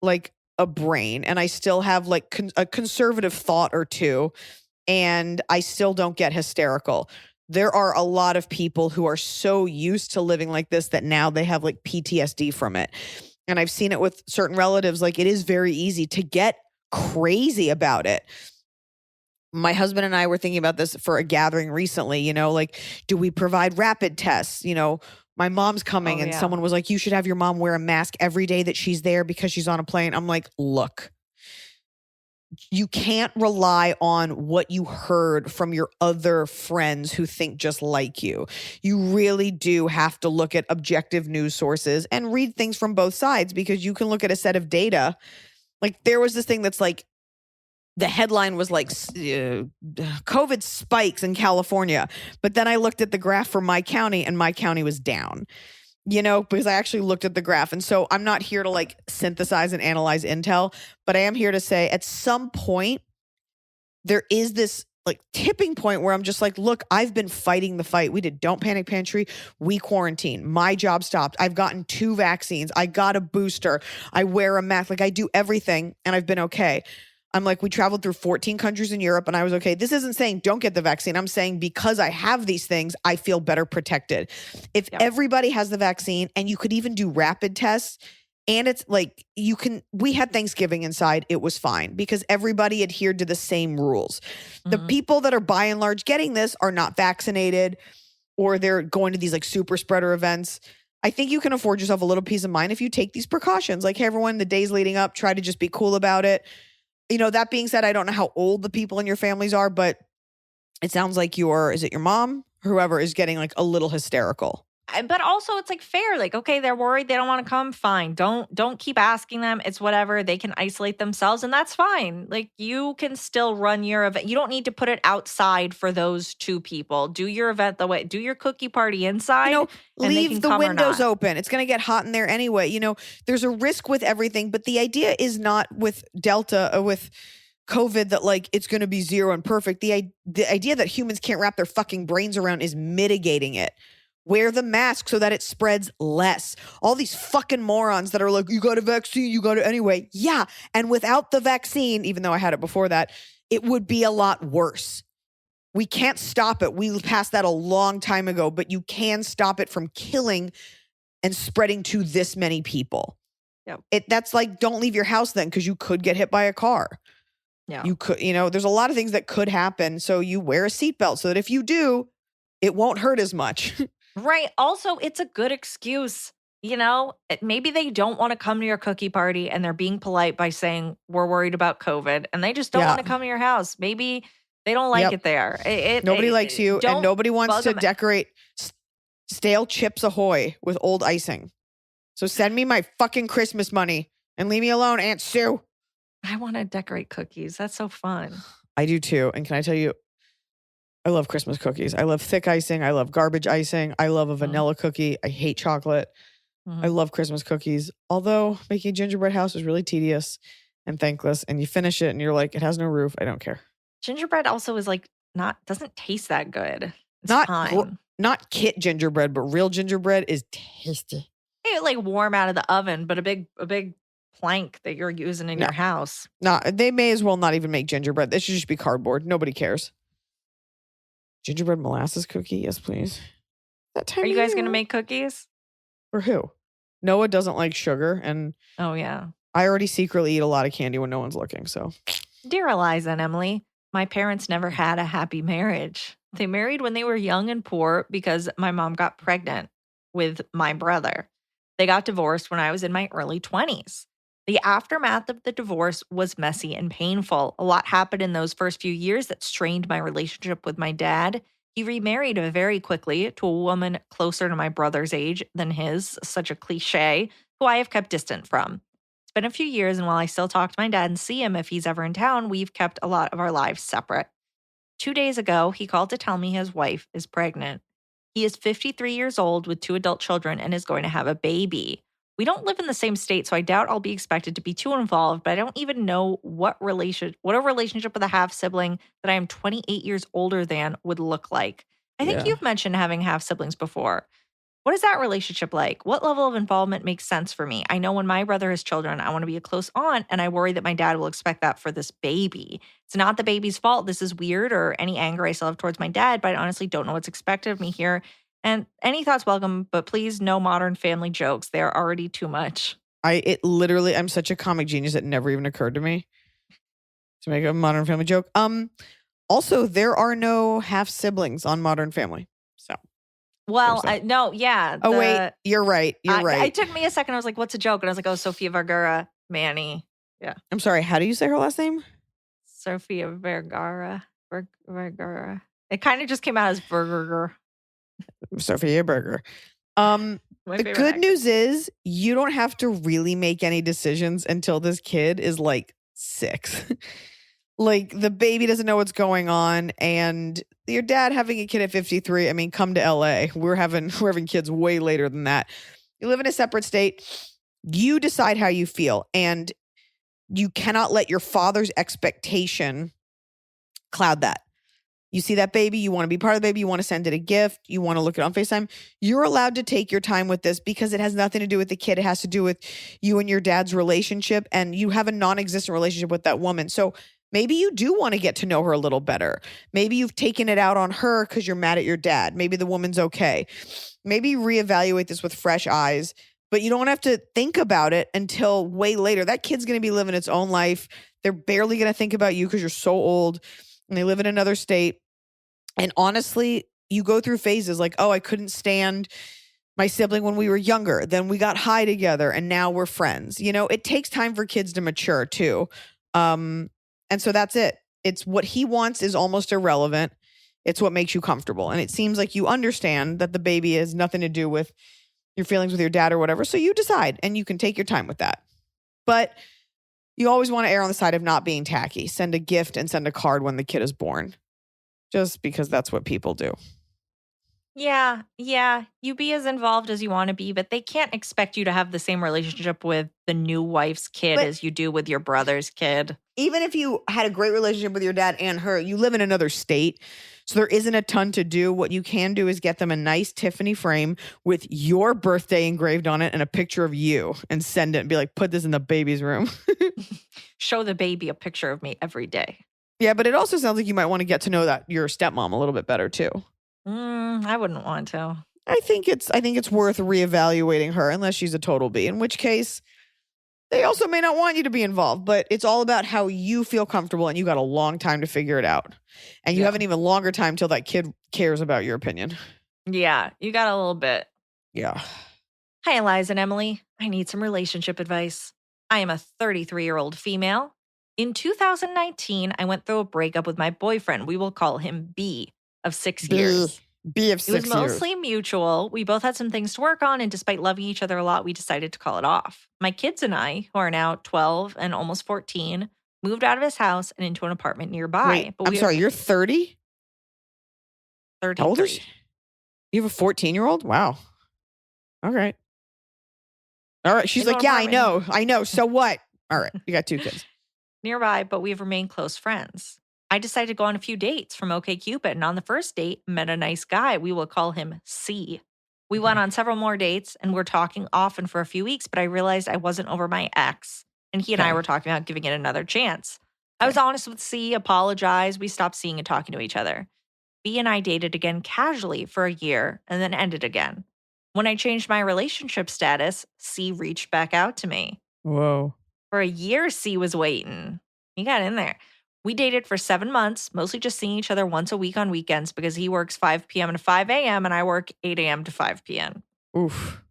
E: a brain and I still have a conservative thought or two, and I still don't get hysterical. There are a lot of people who are so used to living like this that now they have PTSD from it. And I've seen it with certain relatives. It is very easy to get crazy about it. My husband and I were thinking about this for a gathering recently, do we provide rapid tests? My mom's coming and someone was like, you should have your mom wear a mask every day that she's there because she's on a plane. I'm like, look, you can't rely on what you heard from your other friends who think just like you. You really do have to look at objective news sources and read things from both sides, because you can look at a set of data. There was this thing that's the headline was COVID spikes in California. But then I looked at the graph for my county and my county was down. Because I actually looked at the graph. And so I'm not here to synthesize and analyze intel, but I am here to say at some point there is this tipping point where I'm just look, I've been fighting the fight. We did Don't Panic Pantry. We quarantine. My job stopped. I've gotten 2 vaccines. I got a booster. I wear a mask. I do everything and I've been okay. I'm we traveled through 14 countries in Europe and I was okay. This isn't saying don't get the vaccine. I'm saying because I have these things, I feel better protected. If everybody has the vaccine and you could even do rapid tests, and it's we had Thanksgiving inside, it was fine because everybody adhered to the same rules. Mm-hmm. The people that are by and large getting this are not vaccinated, or they're going to these super spreader events. I think you can afford yourself a little peace of mind if you take these precautions. Hey, everyone, the days leading up, try to just be cool about it. That being said, I don't know how old the people in your families are, but it sounds like is it your mom? Whoever is getting a little hysterical.
F: But also it's fair. Okay, they're worried. They don't want to come. Fine. Don't keep asking them. It's whatever. They can isolate themselves and that's fine. You can still run your event. You don't need to put it outside for those 2 people. Do your event do your cookie party inside.
E: Leave the windows open. It's going to get hot in there anyway. There's a risk with everything, but the idea is not with Delta or with COVID that it's going to be zero and perfect. The idea that humans can't wrap their fucking brains around is mitigating it. Wear the mask so that it spreads less. All these fucking morons that are you got a vaccine, you got it anyway. Yeah. And without the vaccine, even though I had it before that, it would be a lot worse. We can't stop it. We passed that a long time ago, but you can stop it from killing and spreading to this many people.
F: Yeah.
E: That's don't leave your house then, because you could get hit by a car.
F: Yeah.
E: You could, there's a lot of things that could happen. So you wear a seatbelt so that if you do, it won't hurt as much.
F: Right. Also, it's a good excuse. Maybe they don't want to come to your cookie party and they're being polite by saying we're worried about COVID and they just don't want to come to your house. Maybe they don't like it there.
E: Nobody likes you and nobody wants to decorate stale Chips Ahoy with old icing. So send me my fucking Christmas money and leave me alone, Aunt Sue.
F: I want to decorate cookies. That's so fun.
E: I do too. And can I tell you, I love Christmas cookies. I love thick icing. I love garbage icing. I love a vanilla cookie. I hate chocolate. I love Christmas cookies. Although making a gingerbread house is really tedious and thankless. And you finish it and you're it has no roof. I don't care.
F: Gingerbread also is doesn't taste that good. It's
E: Not
F: fine.
E: not kit gingerbread, but real gingerbread is tasty.
F: It like warm out of the oven, but a big plank that you're using in your house.
E: No, they may as well not even make gingerbread. They should just be cardboard. Nobody cares. Gingerbread molasses cookie, yes, please. That time
F: Are you guys going to make cookies?
E: For who? Noah doesn't like sugar, and
F: Oh, yeah.
E: I already secretly eat a lot of candy when no one's looking, so.
F: Dear Eliza and Emily, my parents never had a happy marriage. They married when they were young and poor because my mom got pregnant with my brother. They got divorced when I was in my early 20s. The aftermath of the divorce was messy and painful. A lot happened in those first few years that strained my relationship with my dad. He remarried very quickly to a woman closer to my brother's age than his, such a cliche, who I have kept distant from. It's been a few years, and while I still talk to my dad and see him if he's ever in town, we've kept a lot of our lives separate. 2 days ago, he called to tell me his wife is pregnant. He is 53 years old with 2 adult children and is going to have a baby. We don't live in the same state, so I doubt I'll be expected to be too involved, but I don't even know what a relationship with a half-sibling that I am 28 years older than would look like. I think you've mentioned having half-siblings before. What is that relationship like? What level of involvement makes sense for me? I know when my brother has children, I want to be a close aunt, and I worry that my dad will expect that for this baby. It's not the baby's fault. This is weird, or any anger I still have towards my dad, but I honestly don't know what's expected of me here. And any thoughts welcome, but please no modern family jokes. They are already too much.
E: I'm such a comic genius. It never even occurred to me to make a Modern Family joke. Also, there are no half siblings on Modern Family. So.
F: Well, no, yeah.
E: Oh, wait. You're right. You're right.
F: It took me a second. I was like, what's a joke? And I was like, oh, Sofia Vergara, Manny. Yeah.
E: I'm sorry. How do you say her last name?
F: Sofia Vergara. Vergara. It kind of just came out as Vergara.
E: Sophia Berger. The good news is you don't have to really make any decisions until this kid is like 6. Like the baby doesn't know what's going on, and your dad having a kid at 53. I mean, come to LA. We're having kids way later than that. You live in a separate state. You decide how you feel, and you cannot let your father's expectation cloud that. You see that baby, you want to be part of the baby, you want to send it a gift, you want to look it on FaceTime. You're allowed to take your time with this because it has nothing to do with the kid. It has to do with you and your dad's relationship, and you have a non-existent relationship with that woman. So maybe you do want to get to know her a little better. Maybe you've taken it out on her because you're mad at your dad. Maybe the woman's okay. Maybe reevaluate this with fresh eyes, but you don't have to think about it until way later. That kid's going to be living its own life. They're barely going to think about you because you're so old. And they live in another state. And honestly, you go through phases like, oh, I couldn't stand my sibling when we were younger. Then we got high together and now we're friends. You know, it takes time for kids to mature too. And so that's it. It's what he wants is almost irrelevant. It's what makes you comfortable. And it seems like you understand that the baby has nothing to do with your feelings with your dad or whatever. So you decide and you can take your time with that. But you always want to err on the side of not being tacky. Send a gift and send a card when the kid is born. Just because that's what people do.
F: Yeah. You be as involved as you want to be, but they can't expect you to have the same relationship with the new wife's kid as you do with your brother's kid.
E: Even if you had a great relationship with your dad and her, you live in another state. So there isn't a ton to do. What you can do is get them a nice Tiffany frame with your birthday engraved on it and a picture of you and send it and be like, put this in the baby's room.
F: Show the baby a picture of me every day.
E: Yeah, but it also sounds like you might want to get to know that your stepmom a little bit better too.
F: I wouldn't want to.
E: I think it's worth reevaluating her unless she's a total B, in which case they also may not want you to be involved, but it's all about how you feel comfortable, and you got a long time to figure it out. And you have an even longer time till that kid cares about your opinion.
F: Yeah, you got a little bit.
E: Yeah.
F: Hi, Eliza and Emily. I need some relationship advice. I am a 33-year-old female. In 2019, I went through a breakup with my boyfriend. We will call him B, of 6 years.
E: B of 6 years.
F: It was mostly mutual. We both had some things to work on, and despite loving each other a lot, we decided to call it off. My kids and I, who are now 12 and almost 14, moved out of his house and into an apartment nearby.
E: Wait, I'm sorry, you're 30?
F: 33.
E: How old is she? You have a 14-year-old? Wow. All right. She's like, yeah, I know. So what? All right. You got 2 kids.
F: Nearby, but we've remained close friends. I decided to go on a few dates from OkCupid. And on the first date, met a nice guy. We will call him C. We went on several more dates and we're talking often for a few weeks, but I realized I wasn't over my ex. And he and I were talking about giving it another chance. I was honest with C, apologized. We stopped seeing and talking to each other. B and I dated again casually for a year and then ended again. When I changed my relationship status, C reached back out to me.
E: Whoa.
F: For a year, C was waiting. He got in there. We dated for 7 months, mostly just seeing each other once a week on weekends because he works 5 p.m. to 5 a.m. and I work 8 a.m. to 5 p.m.
E: Oof.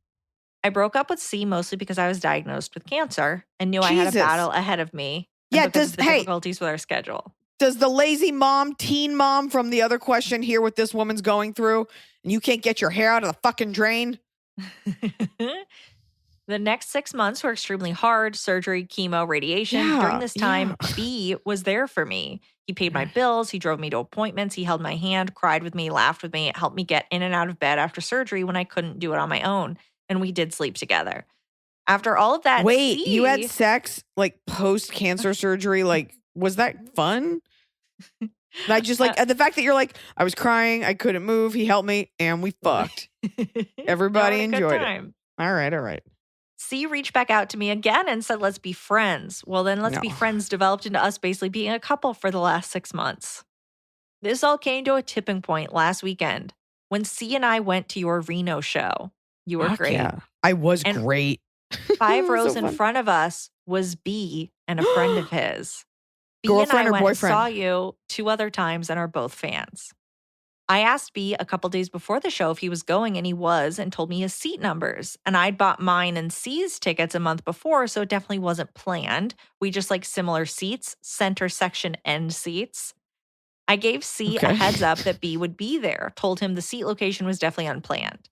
F: I broke up with C mostly because I was diagnosed with cancer and knew I had a battle ahead of me.
E: Yeah,
F: because of the difficulties with our schedule.
E: Does the lazy mom, teen mom from the other question hear what this woman's going through and you can't get your hair out of the fucking drain?
F: The next 6 months were extremely hard. Surgery, chemo, radiation. During this time, B was there for me. He paid my bills. He drove me to appointments. He held my hand, cried with me, laughed with me, helped me get in and out of bed after surgery when I couldn't do it on my own. And we did sleep together. After all of that,
E: wait, you had sex like post-cancer surgery? Like, was that fun? I just like the fact that you're like, I was crying, I couldn't move, he helped me, and we fucked. Everybody enjoyed it. All right.
F: C reached back out to me again and said, let's be friends. Well, then let's be friends developed into us basically being a couple for the last 6 months. This all came to a tipping point last weekend when C and I went to your Reno show. You were great.
E: Yeah, I was great.
F: 5 rows in front of us was B and a friend of his. B
E: Girlfriend
F: and I
E: or
F: went
E: boyfriend?
F: and saw you 2 other times and are both fans. I asked B a couple days before the show if he was going, and he was, and told me his seat numbers. And I'd bought mine and C's tickets a month before, so it definitely wasn't planned. We just like similar seats, center section end seats. I gave C a heads up that B would be there, told him the seat location was definitely unplanned.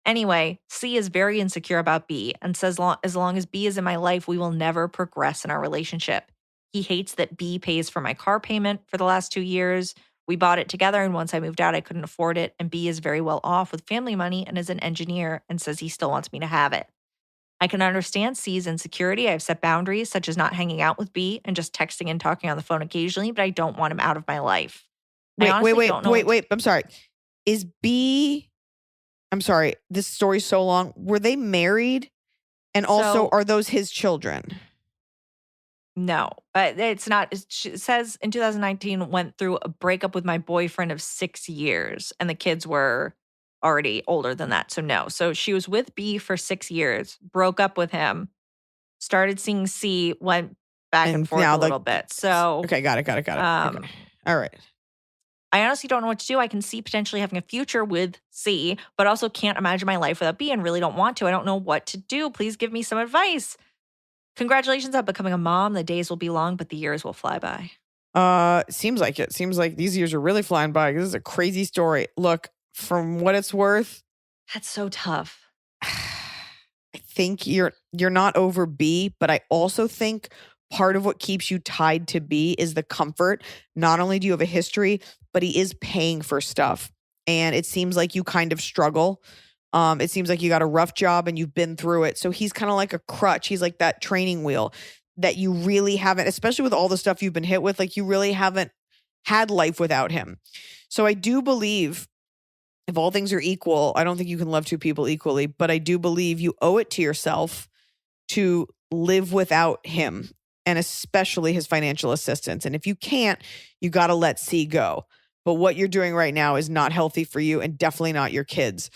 F: Anyway, C is very insecure about B and says as long as B is in my life, we will never progress in our relationship. He hates that B pays for my car payment for the last 2 years. We bought it together, and once I moved out, I couldn't afford it, and B is very well off with family money and is an engineer and says he still wants me to have it. I can understand C's insecurity. I have set boundaries, such as not hanging out with B and just texting and talking on the phone occasionally, but I don't want him out of my life.
E: Wait. I'm sorry. Is B... I'm sorry, this story's so long. Were they married? And also, are those his children?
F: No, it's not. It says in 2019, went through a breakup with my boyfriend of 6 years, and the kids were already older than that. So no. So she was with B for 6 years, broke up with him, started seeing C, went back and forth a little bit. So
E: okay, got it. Okay. All right.
F: I honestly don't know what to do. I can see potentially having a future with C, but also can't imagine my life without B and really don't want to. I don't know what to do. Please give me some advice. Congratulations on becoming a mom. The days will be long, but the years will fly by.
E: Seems like it. Seems like these years are really flying by. This is a crazy story. Look, from what it's worth,
F: that's so tough.
E: I think you're not over B, but I also think part of what keeps you tied to B is the comfort. Not only do you have a history, but he is paying for stuff. And it seems like you kind of struggle. It seems like you got a rough job and you've been through it. So he's kind of like a crutch. He's like that training wheel that you really haven't, especially with all the stuff you've been hit with, like you really haven't had life without him. So I do believe if all things are equal, I don't think you can love 2 people equally, but I do believe you owe it to yourself to live without him, and especially his financial assistance. And if you can't, you got to let C go. But what you're doing right now is not healthy for you and definitely not your kids.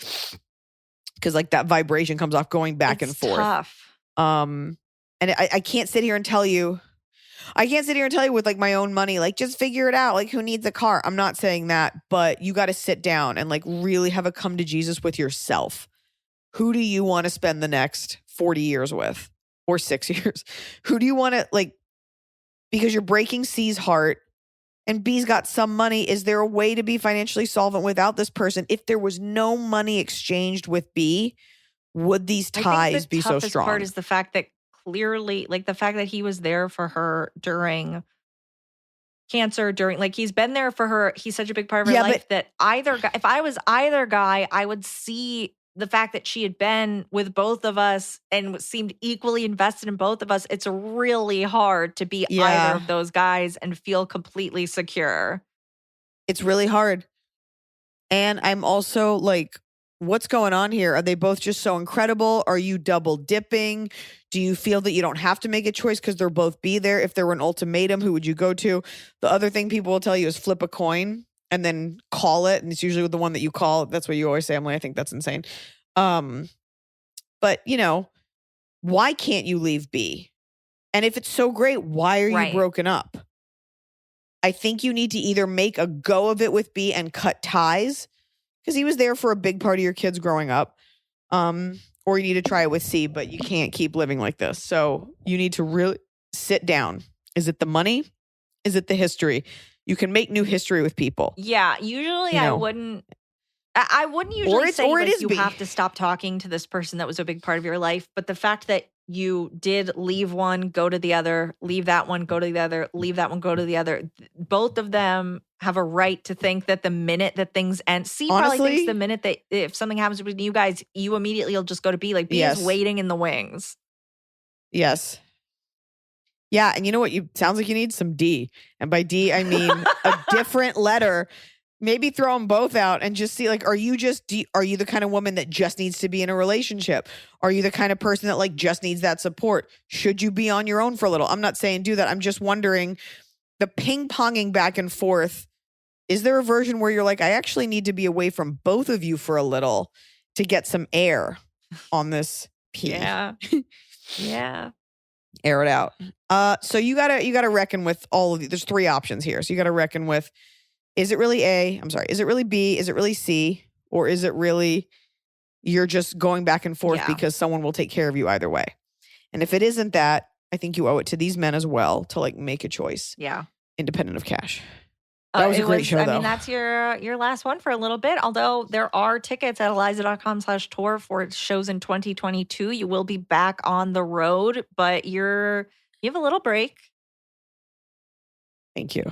E: Because like that vibration comes off going back and forth.
F: Tough.
E: And I can't sit here and tell you, with like my own money, like just figure it out. Like who needs a car? I'm not saying that, but you got to sit down and like really have a come to Jesus with yourself. Who do you want to spend the next 40 years with or 6 years? Who do you want to like, because you're breaking C's heart and B's got some money. Is there a way to be financially solvent without this person? If there was no money exchanged with B, would these ties be so strong?
F: The toughest part is the fact that clearly, like the fact that he was there for her during cancer, like he's been there for her. He's such a big part of her life that if I was either guy, I would see the fact that she had been with both of us and seemed equally invested in both of us, it's really hard to be either of those guys and feel completely secure.
E: It's really hard. And I'm also like, what's going on here? Are they both just so incredible? Are you double dipping? Do you feel that you don't have to make a choice because they'll both be there? If there were an ultimatum, who would you go to? The other thing people will tell you is flip a coin and then call it. And it's usually the one that you call. That's what you always say. I'm like, I think that's insane. But you know, why can't you leave B? And if it's so great, why are you broken up? I think you need to either make a go of it with B and cut ties, because he was there for a big part of your kids growing up. Or you need to try it with C, but you can't keep living like this. So you need to really sit down. Is it the money? Is it the history? You can make new history with people.
F: Yeah, usually I wouldn't usually say like, you have to stop talking to this person that was a big part of your life. But the fact that you did leave one, go to the other, leave that one, go to the other, leave that one, go to the other. Both of them have a right to think that the minute that things end, C probably thinks the minute that if something happens with you guys, you immediately will just go to B. Like B is waiting in the wings.
E: Yes. Yeah. And you know what? Sounds like you need some D. And by D, I mean a different letter. Maybe throw them both out and just see, like, are you the kind of woman that just needs to be in a relationship? Are you the kind of person that like just needs that support? Should you be on your own for a little? I'm not saying do that. I'm just wondering, the ping-ponging back and forth, is there a version where you're like, I actually need to be away from both of you for a little to get some air on this P?
F: Yeah. Yeah.
E: Air it out. So you gotta reckon with all of these. There's 3 options here. So you gotta reckon with, is it really A? I'm sorry. Is it really B? Is it really C? Or is it really you're just going back and forth because someone will take care of you either way? And if it isn't that, I think you owe it to these men as well to like make a choice.
F: Yeah.
E: Independent of cash. That was a great show, though.
F: I mean, that's your last one for a little bit. Although there are tickets at Iliza.com/tour for shows in 2022. You will be back on the road, but you have a little break.
E: Thank you.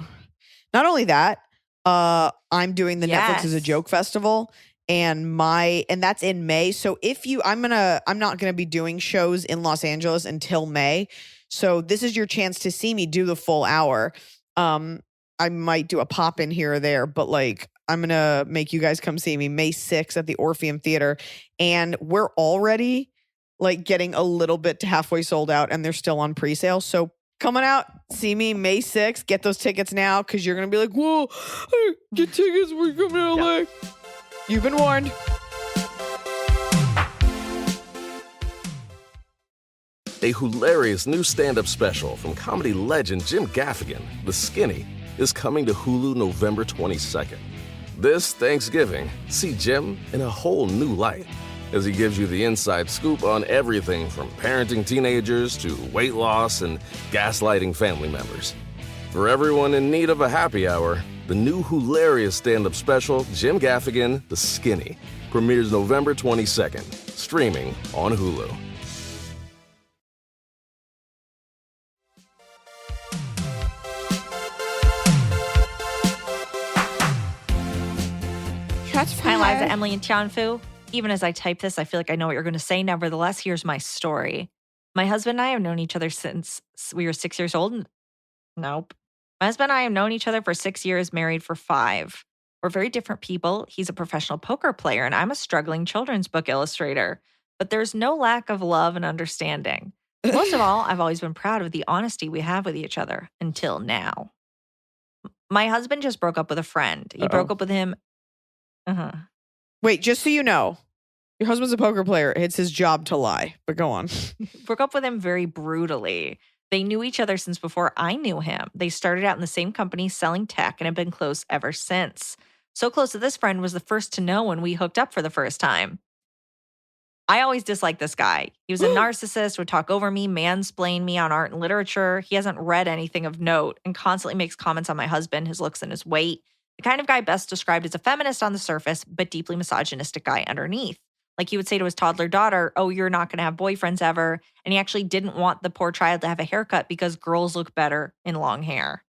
E: Not only that, I'm doing the Netflix is a Joke Festival, and that's in May. So I'm not gonna be doing shows in Los Angeles until May. So this is your chance to see me do the full hour. I might do a pop in here or there, but like I'm gonna make you guys come see me May 6th at the Orpheum Theater, and we're already like getting a little bit to halfway sold out, and they're still on pre-sale. So coming out, see me May 6th. Get those tickets now, because you're going to be like, whoa, get tickets. We're coming to LA. You've been warned.
C: A hilarious new stand-up special from comedy legend Jim Gaffigan, The Skinny, is coming to Hulu November 22nd. This Thanksgiving, see Jim in a whole new light as he gives you the inside scoop on everything from parenting teenagers to weight loss and gaslighting family members. For everyone in need of a happy hour, the new hilarious stand-up special, Jim Gaffigan, The Skinny, premieres November 22nd, streaming on Hulu.
F: Hi, Iliza, Emily, and Tianfu. Even as I type this, I feel like I know what you're going to say. Nevertheless, here's my story. My husband and I have known each other since we were 6 years old. Nope. My husband and I have known each other for 6 years, married for 5. We're very different people. He's a professional poker player, and I'm a struggling children's book illustrator. But there's no lack of love and understanding. Most of all, I've always been proud of the honesty we have with each other until now. My husband just broke up with a friend. He broke up with him.
E: Wait, just so you know, your husband's a poker player. It's his job to lie, but go on.
F: Broke up with him very brutally. They knew each other since before I knew him. They started out in the same company selling tech and have been close ever since. So close that this friend was the first to know when we hooked up for the first time. I always disliked this guy. He was a narcissist, would talk over me, mansplain me on art and literature. He hasn't read anything of note and constantly makes comments on my husband, his looks, and his weight. The kind of guy best described as a feminist on the surface, but deeply misogynistic guy underneath. Like he would say to his toddler daughter, oh, you're not going to have boyfriends ever. And he actually didn't want the poor child to have a haircut because girls look better in long hair.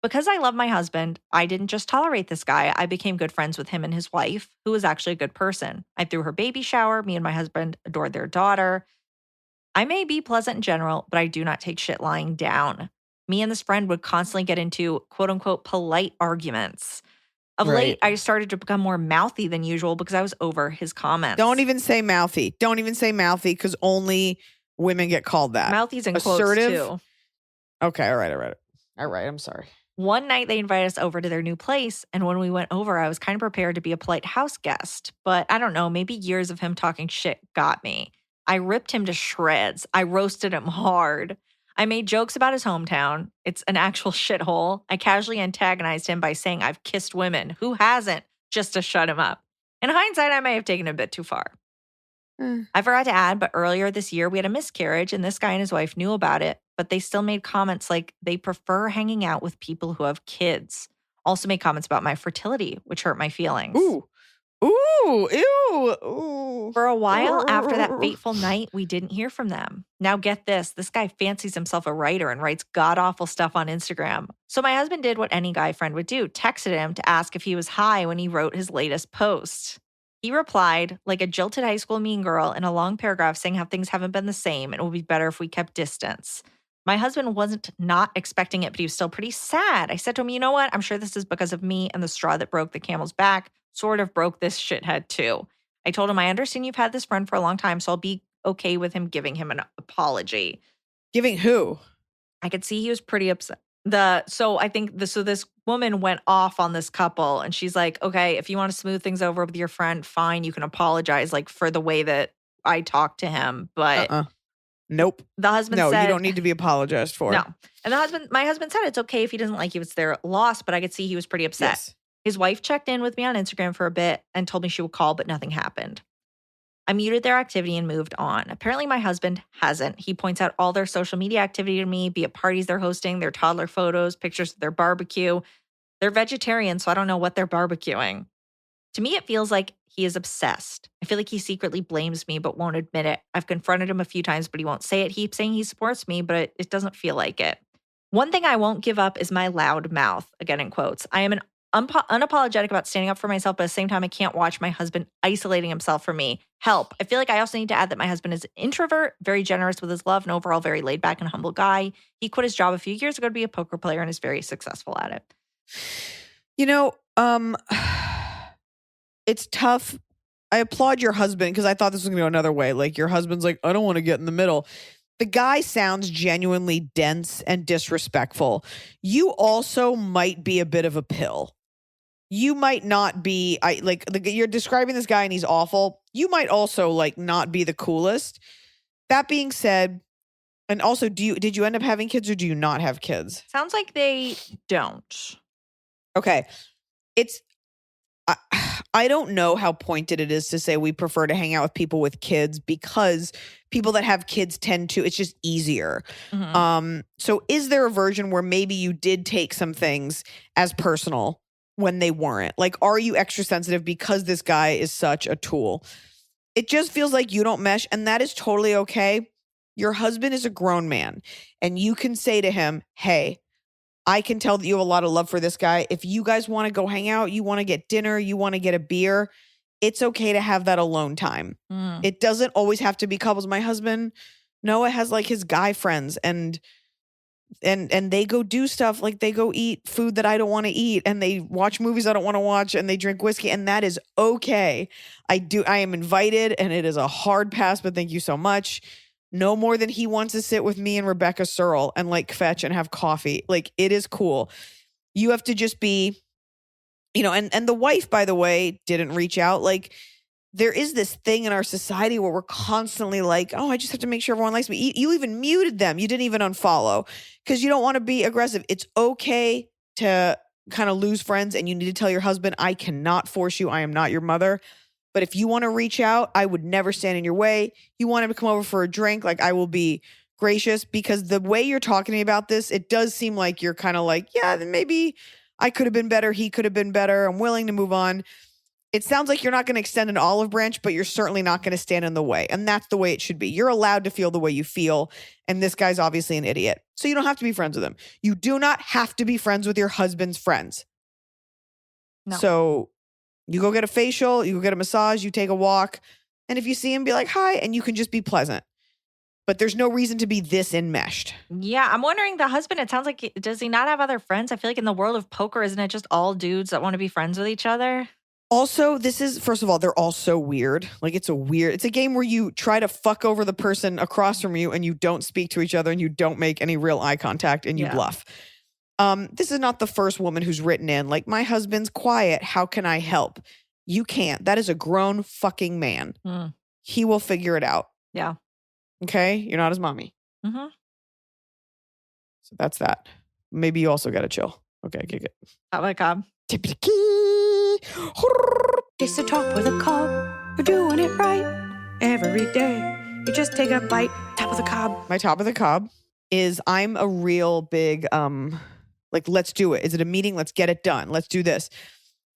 F: Because I love my husband, I didn't just tolerate this guy. I became good friends with him and his wife, who was actually a good person. I threw her baby shower. Me and my husband adored their daughter. I may be pleasant in general, but I do not take shit lying down. Me and this friend would constantly get into quote unquote polite arguments. Of late, I started to become more mouthy than usual because I was over his comments.
E: Don't even say mouthy. Don't even say mouthy because only women get called that.
F: Mouthy's in
E: assertive
F: quotes too.
E: Okay, all right. I'm sorry.
F: One night they invited us over to their new place, and when we went over, I was kind of prepared to be a polite house guest. But I don't know, maybe years of him talking shit got me. I ripped him to shreds. I roasted him hard. I made jokes about his hometown. It's an actual shithole. I casually antagonized him by saying I've kissed women. Who hasn't? Just to shut him up. In hindsight, I may have taken it a bit too far. I forgot to add, but earlier this year, we had a miscarriage, and this guy and his wife knew about it, but they still made comments like they prefer hanging out with people who have kids. Also made comments about my fertility, which hurt my feelings.
E: Ooh, ew.
F: For a while after that fateful night, we didn't hear from them. Now get this guy fancies himself a writer and writes god-awful stuff on Instagram. So my husband did what any guy friend would do, texted him to ask if he was high when he wrote his latest post. He replied, like a jilted high school mean girl, in a long paragraph saying how things haven't been the same and it would be better if we kept distance. My husband wasn't not expecting it, but he was still pretty sad. I said to him, you know what? I'm sure this is because of me, and the straw that broke the camel's back sort of broke this shithead too. I told him, I understand you've had this friend for a long time, so I'll be okay with him giving him an apology.
E: Giving who?
F: I could see he was pretty upset. So this woman went off on this couple, and she's like, okay, if you want to smooth things over with your friend, fine, you can apologize like for the way that I talked to him. But
E: nope.
F: The husband said,
E: no, you don't need to be apologized for.
F: No. And my husband said it's okay if he doesn't like you, it's their loss, but I could see he was pretty upset.
E: Yes.
F: His wife checked in with me on Instagram for a bit and told me she would call, but nothing happened. I muted their activity and moved on. Apparently my husband hasn't. He points out all their social media activity to me, be it parties they're hosting, their toddler photos, pictures of their barbecue. They're vegetarian, so I don't know what they're barbecuing. To me, it feels like he is obsessed. I feel like he secretly blames me but won't admit it. I've confronted him a few times, but he won't say it. He keeps saying he supports me, but it doesn't feel like it. One thing I won't give up is my loud mouth, again in quotes. I am unapologetic about standing up for myself, but at the same time, I can't watch my husband isolating himself from me. Help. I feel like I also need to add that my husband is an introvert, very generous with his love, and overall very laid back and humble guy. He quit his job a few years ago to be a poker player and is very successful at it.
E: You know, it's tough. I applaud your husband because I thought this was going to go another way. Like your husband's like, I don't want to get in the middle. The guy sounds genuinely dense and disrespectful. You also might be a bit of a pill. You might not be, you're describing this guy and he's awful. You might also not be the coolest. That being said, and also, did you end up having kids or do you not have kids?
F: Sounds like they don't.
E: Okay. I don't know how pointed it is to say we prefer to hang out with people with kids because people that have kids tend to, it's just easier. Mm-hmm. So is there a version where maybe you did take some things as personal when they weren't? Like, are you extra sensitive because this guy is such a tool? It just feels like you don't mesh, and that is totally okay. Your husband is a grown man, and you can say to him, hey, I can tell that you have a lot of love for this guy. If you guys want to go hang out, you want to get dinner, you want to get a beer, it's okay to have that alone time. It doesn't always have to be couples. My husband, Noah, has his guy friends and they go do stuff, like they go eat food that I don't want to eat, and they watch movies I don't want to watch, and they drink whiskey, and that is okay. I am invited, and it is a hard pass, but thank you so much. No more than he wants to sit with me and Rebecca Searle and fetch and have coffee. It is cool. You have to just be, and the wife, by the way, didn't reach out. There is this thing in our society where we're constantly oh, I just have to make sure everyone likes me. You even muted them. You didn't even unfollow because you don't want to be aggressive. It's okay to kind of lose friends, and you need to tell your husband, I cannot force you. I am not your mother. But if you want to reach out, I would never stand in your way. You want him to come over for a drink, I will be gracious, because the way you're talking to me about this, it does seem like you're kind of yeah, then maybe I could have been better. He could have been better. I'm willing to move on. It sounds like you're not going to extend an olive branch, but you're certainly not going to stand in the way. And that's the way it should be. You're allowed to feel the way you feel. And this guy's obviously an idiot. So you don't have to be friends with him. You do not have to be friends with your husband's friends.
F: No.
E: So you go get a facial, you go get a massage, you take a walk. And if you see him, be like, hi, and you can just be pleasant. But there's no reason to be this enmeshed.
F: Yeah, I'm wondering, the husband, it sounds like, does he not have other friends? I feel like in the world of poker, isn't it just all dudes that want to be friends with each other?
E: Also, this is, first of all, they're all so weird. Like, it's a game where you try to fuck over the person across from you and you don't speak to each other and you don't make any real eye contact and you bluff. This is not the first woman who's written in, like, my husband's quiet. How can I help? You can't. That is a grown fucking man. He will figure it out.
F: Yeah.
E: Okay? You're not his mommy.
F: Mm-hmm.
E: So that's that. Maybe you also got to chill. Okay, gig it.
F: Oh my God.
D: It's the top of the cob. You're doing it right every day. You just take a bite. Top of the cob.
E: My top of the cob is I'm a real big, like, let's do it. Is it a meeting? Let's get it done. Let's do this.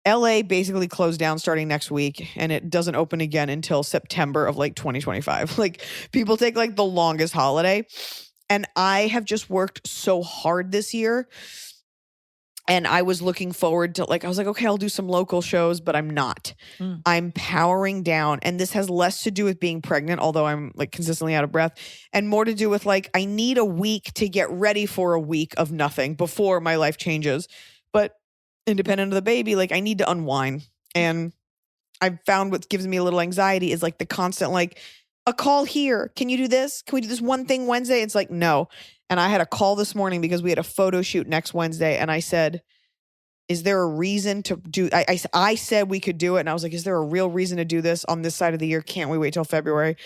E: LA basically closed down starting next week and it doesn't open again until September of like 2025. Like, people take like the longest holiday. And I have just worked so hard this year. And I was looking forward to, like, I was like, okay, I'll do some local shows, but I'm not. I'm powering down. And this has less to do with being pregnant, although I'm like consistently out of breath, and more to do with like, I need a week to get ready for a week of nothing before my life changes. But independent of the baby, like, I need to unwind. And I've found what gives me a little anxiety is like the constant, like, a call here. Can you do this? Can we do this one thing Wednesday? It's like, no. And I had a call this morning because we had a photo shoot next Wednesday. And I said, is there a reason to do, I said we could do it. And I was like, is there a real reason to do this on this side of the year? Can't we wait till February?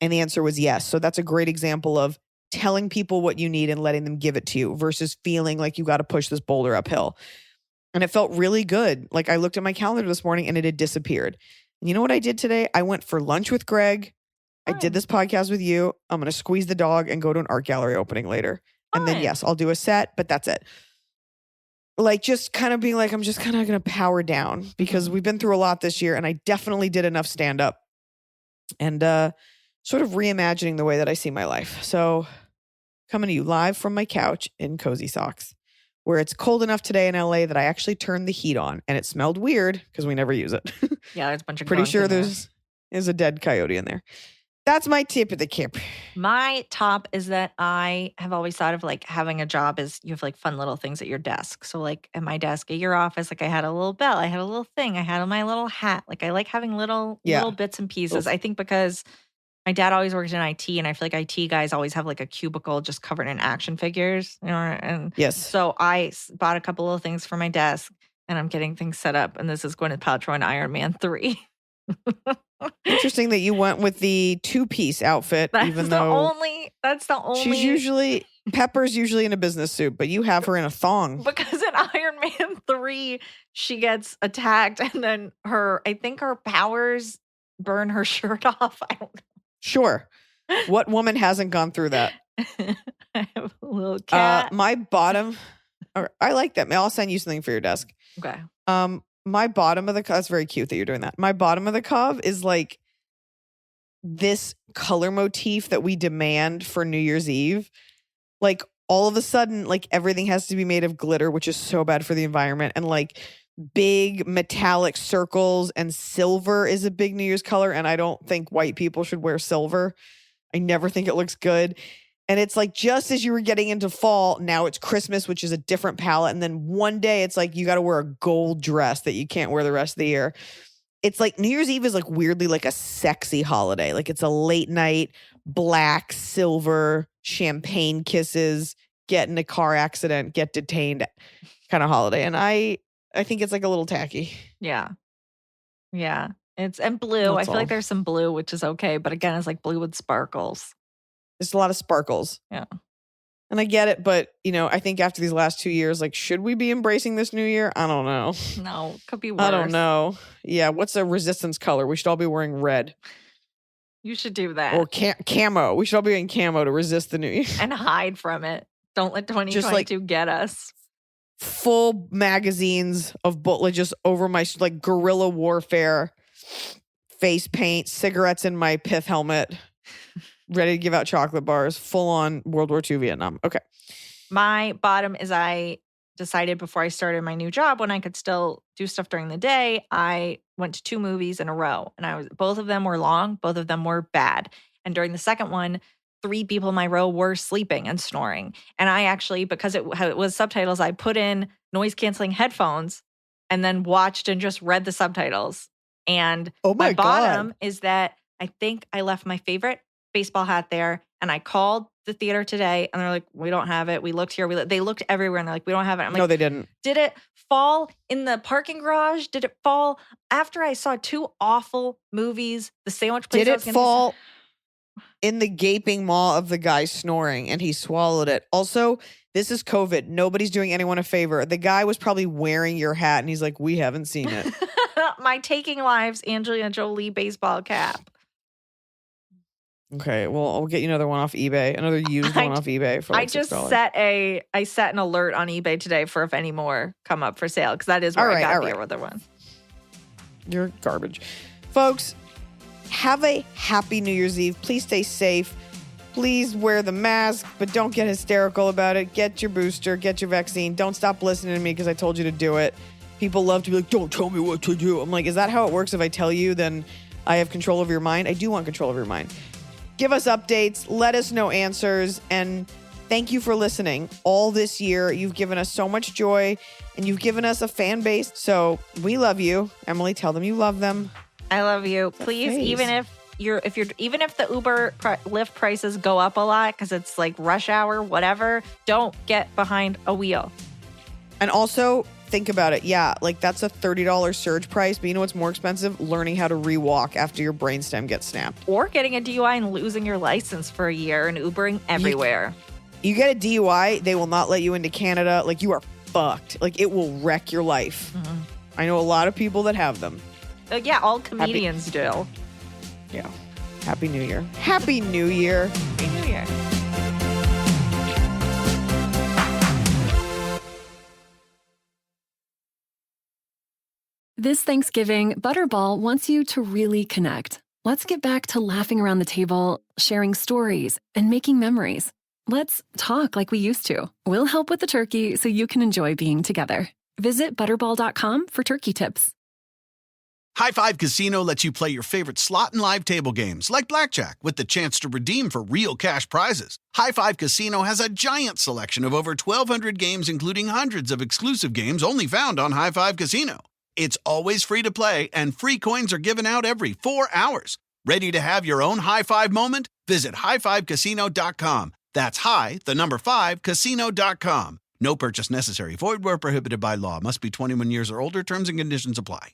E: And the answer was yes. So that's a great example of telling people what you need and letting them give it to you versus feeling like you got to push this boulder uphill. And it felt really good. Like, I looked at my calendar this morning and it had disappeared. And you know what I did today? I went for lunch with Greg. I did this podcast with you. I'm going to squeeze the dog and go to an art gallery opening later. And then, yes, I'll do a set, but that's it. Like, just kind of being like, I'm just kind of going to power down because we've been through a lot this year and I definitely did enough stand up and sort of reimagining the way that I see my life. So coming to you live from my couch in cozy socks, where it's cold enough today in LA that I actually turned the heat on and it smelled weird because we never use it.
F: Yeah, there's a bunch of
E: pretty
F: gunk
E: sure
F: in there.
E: there's a dead coyote in there. That's my tip of the cap.
F: My top is that I have always thought of like having a job is you have like fun little things at your desk. So like at my desk at your office, like I had a little bell, I had a little thing, I had my little hat. Like I like having little bits and pieces. I think because my dad always worked in IT and I feel like IT guys always have like a cubicle just covered in action figures. You know, and
E: yes.
F: So I bought a couple of things for my desk and I'm getting things set up. And this is Gwyneth Paltrow and Iron Man 3.
E: Interesting that you went with the two-piece outfit, that's the only. Pepper's usually in a business suit, but you have her in a thong.
F: Because in Iron Man 3, she gets attacked and then I think her powers burn her shirt off. I don't know.
E: Sure. What woman hasn't gone through that?
F: I have a little cat.
E: My bottom, I like that. I'll send you something for your desk.
F: Okay.
E: My bottom of the cup, that's very cute that you're doing that. My bottom of the cup is like this color motif that we demand for New Year's Eve. Like all of a sudden, like everything has to be made of glitter, which is so bad for the environment. And like big metallic circles and silver is a big New Year's color. And I don't think white people should wear silver. I never think it looks good. And it's like just as you were getting into fall, now it's Christmas, which is a different palette. And then one day it's like you got to wear a gold dress that you can't wear the rest of the year. It's like New Year's Eve is like weirdly like a sexy holiday. Like it's a late night, black, silver, champagne kisses, get in a car accident, get detained kind of holiday. And I think it's like a little tacky.
F: Yeah. Yeah. And blue. I feel like there's some blue, which is okay. But again, it's like blue with sparkles.
E: There's a lot of sparkles.
F: Yeah.
E: And I get it, but, you know, I think after these last 2 years, like, should we be embracing this new year? I don't know.
F: No, could be worse.
E: I don't know. Yeah, what's a resistance color? We should all be wearing red.
F: You should do that.
E: Or camo. We should all be wearing camo to resist the new year.
F: And hide from it. Don't let 2022 get us.
E: full magazines of like just over my like guerrilla warfare, face paint, cigarettes in my pith helmet, ready to give out chocolate bars, full on World War II Vietnam. Okay.
F: My bottom is I decided before I started my new job when I could still do stuff during the day, I went to 2 movies in a row and both of them were long, both of them were bad. And during the second one, 3 people in my row were sleeping and snoring. And I actually, because it was subtitles, I put in noise canceling headphones and then watched and just read the subtitles. And my bottom is that I think I left my favorite baseball hat there, and I called the theater today and they're like, we don't have it. We looked here. They looked everywhere and they're like, we don't have it. I'm like,
E: no, they didn't.
F: Did it fall in the parking garage? Did it fall after I saw 2 awful movies? The sandwich place.
E: Did it fall in the gaping maw of the guy snoring and he swallowed it? Also, this is COVID. Nobody's doing anyone a favor. The guy was probably wearing your hat and he's like, we haven't seen it.
F: My Taking Lives Angelina Jolie baseball cap.
E: Okay, well, I'll get you another one off eBay, another used one off eBay for like $6.
F: I set an alert on eBay today for if any more come up for sale, because that is where I got the other one.
E: You're garbage. Folks, have a happy New Year's Eve. Please stay safe. Please wear the mask, but don't get hysterical about it. Get your booster, get your vaccine. Don't stop listening to me because I told you to do it. People love to be like, don't tell me what to do. I'm like, is that how it works? If I tell you, then I have control over your mind? I do want control over your mind. Give us updates, let us know answers, and thank you for listening all this year. You've given us so much joy, and you've given us a fan base, so we love you. Emily, tell them you love them.
F: I love you. Please, even if the Uber Lyft prices go up a lot because it's like rush hour, whatever, don't get behind a wheel.
E: And also, think about it. Yeah, like that's a $30 surge price, but you know what's more expensive? Learning how to rewalk after your brainstem gets snapped.
F: Or getting a DUI and losing your license for a year and Ubering everywhere.
E: You get a DUI, they will not let you into Canada. Like, you are fucked. Like, it will wreck your life. Mm-hmm. I know a lot of people that have them.
F: Yeah, all comedians do.
E: Yeah. Happy New Year. Happy New Year.
F: Happy New Year.
H: This Thanksgiving, Butterball wants you to really connect. Let's get back to laughing around the table, sharing stories, and making memories. Let's talk like we used to. We'll help with the turkey so you can enjoy being together. Visit Butterball.com for turkey tips.
I: High Five Casino lets you play your favorite slot and live table games like blackjack with the chance to redeem for real cash prizes. High Five Casino has a giant selection of over 1,200 games, including hundreds of exclusive games only found on High Five Casino. It's always free to play, and free coins are given out every 4 hours. Ready to have your own high five moment? Visit highfivecasino.com. That's the number 5, casino.com. No purchase necessary. Void where prohibited by law. Must be 21 years or older. Terms and conditions apply.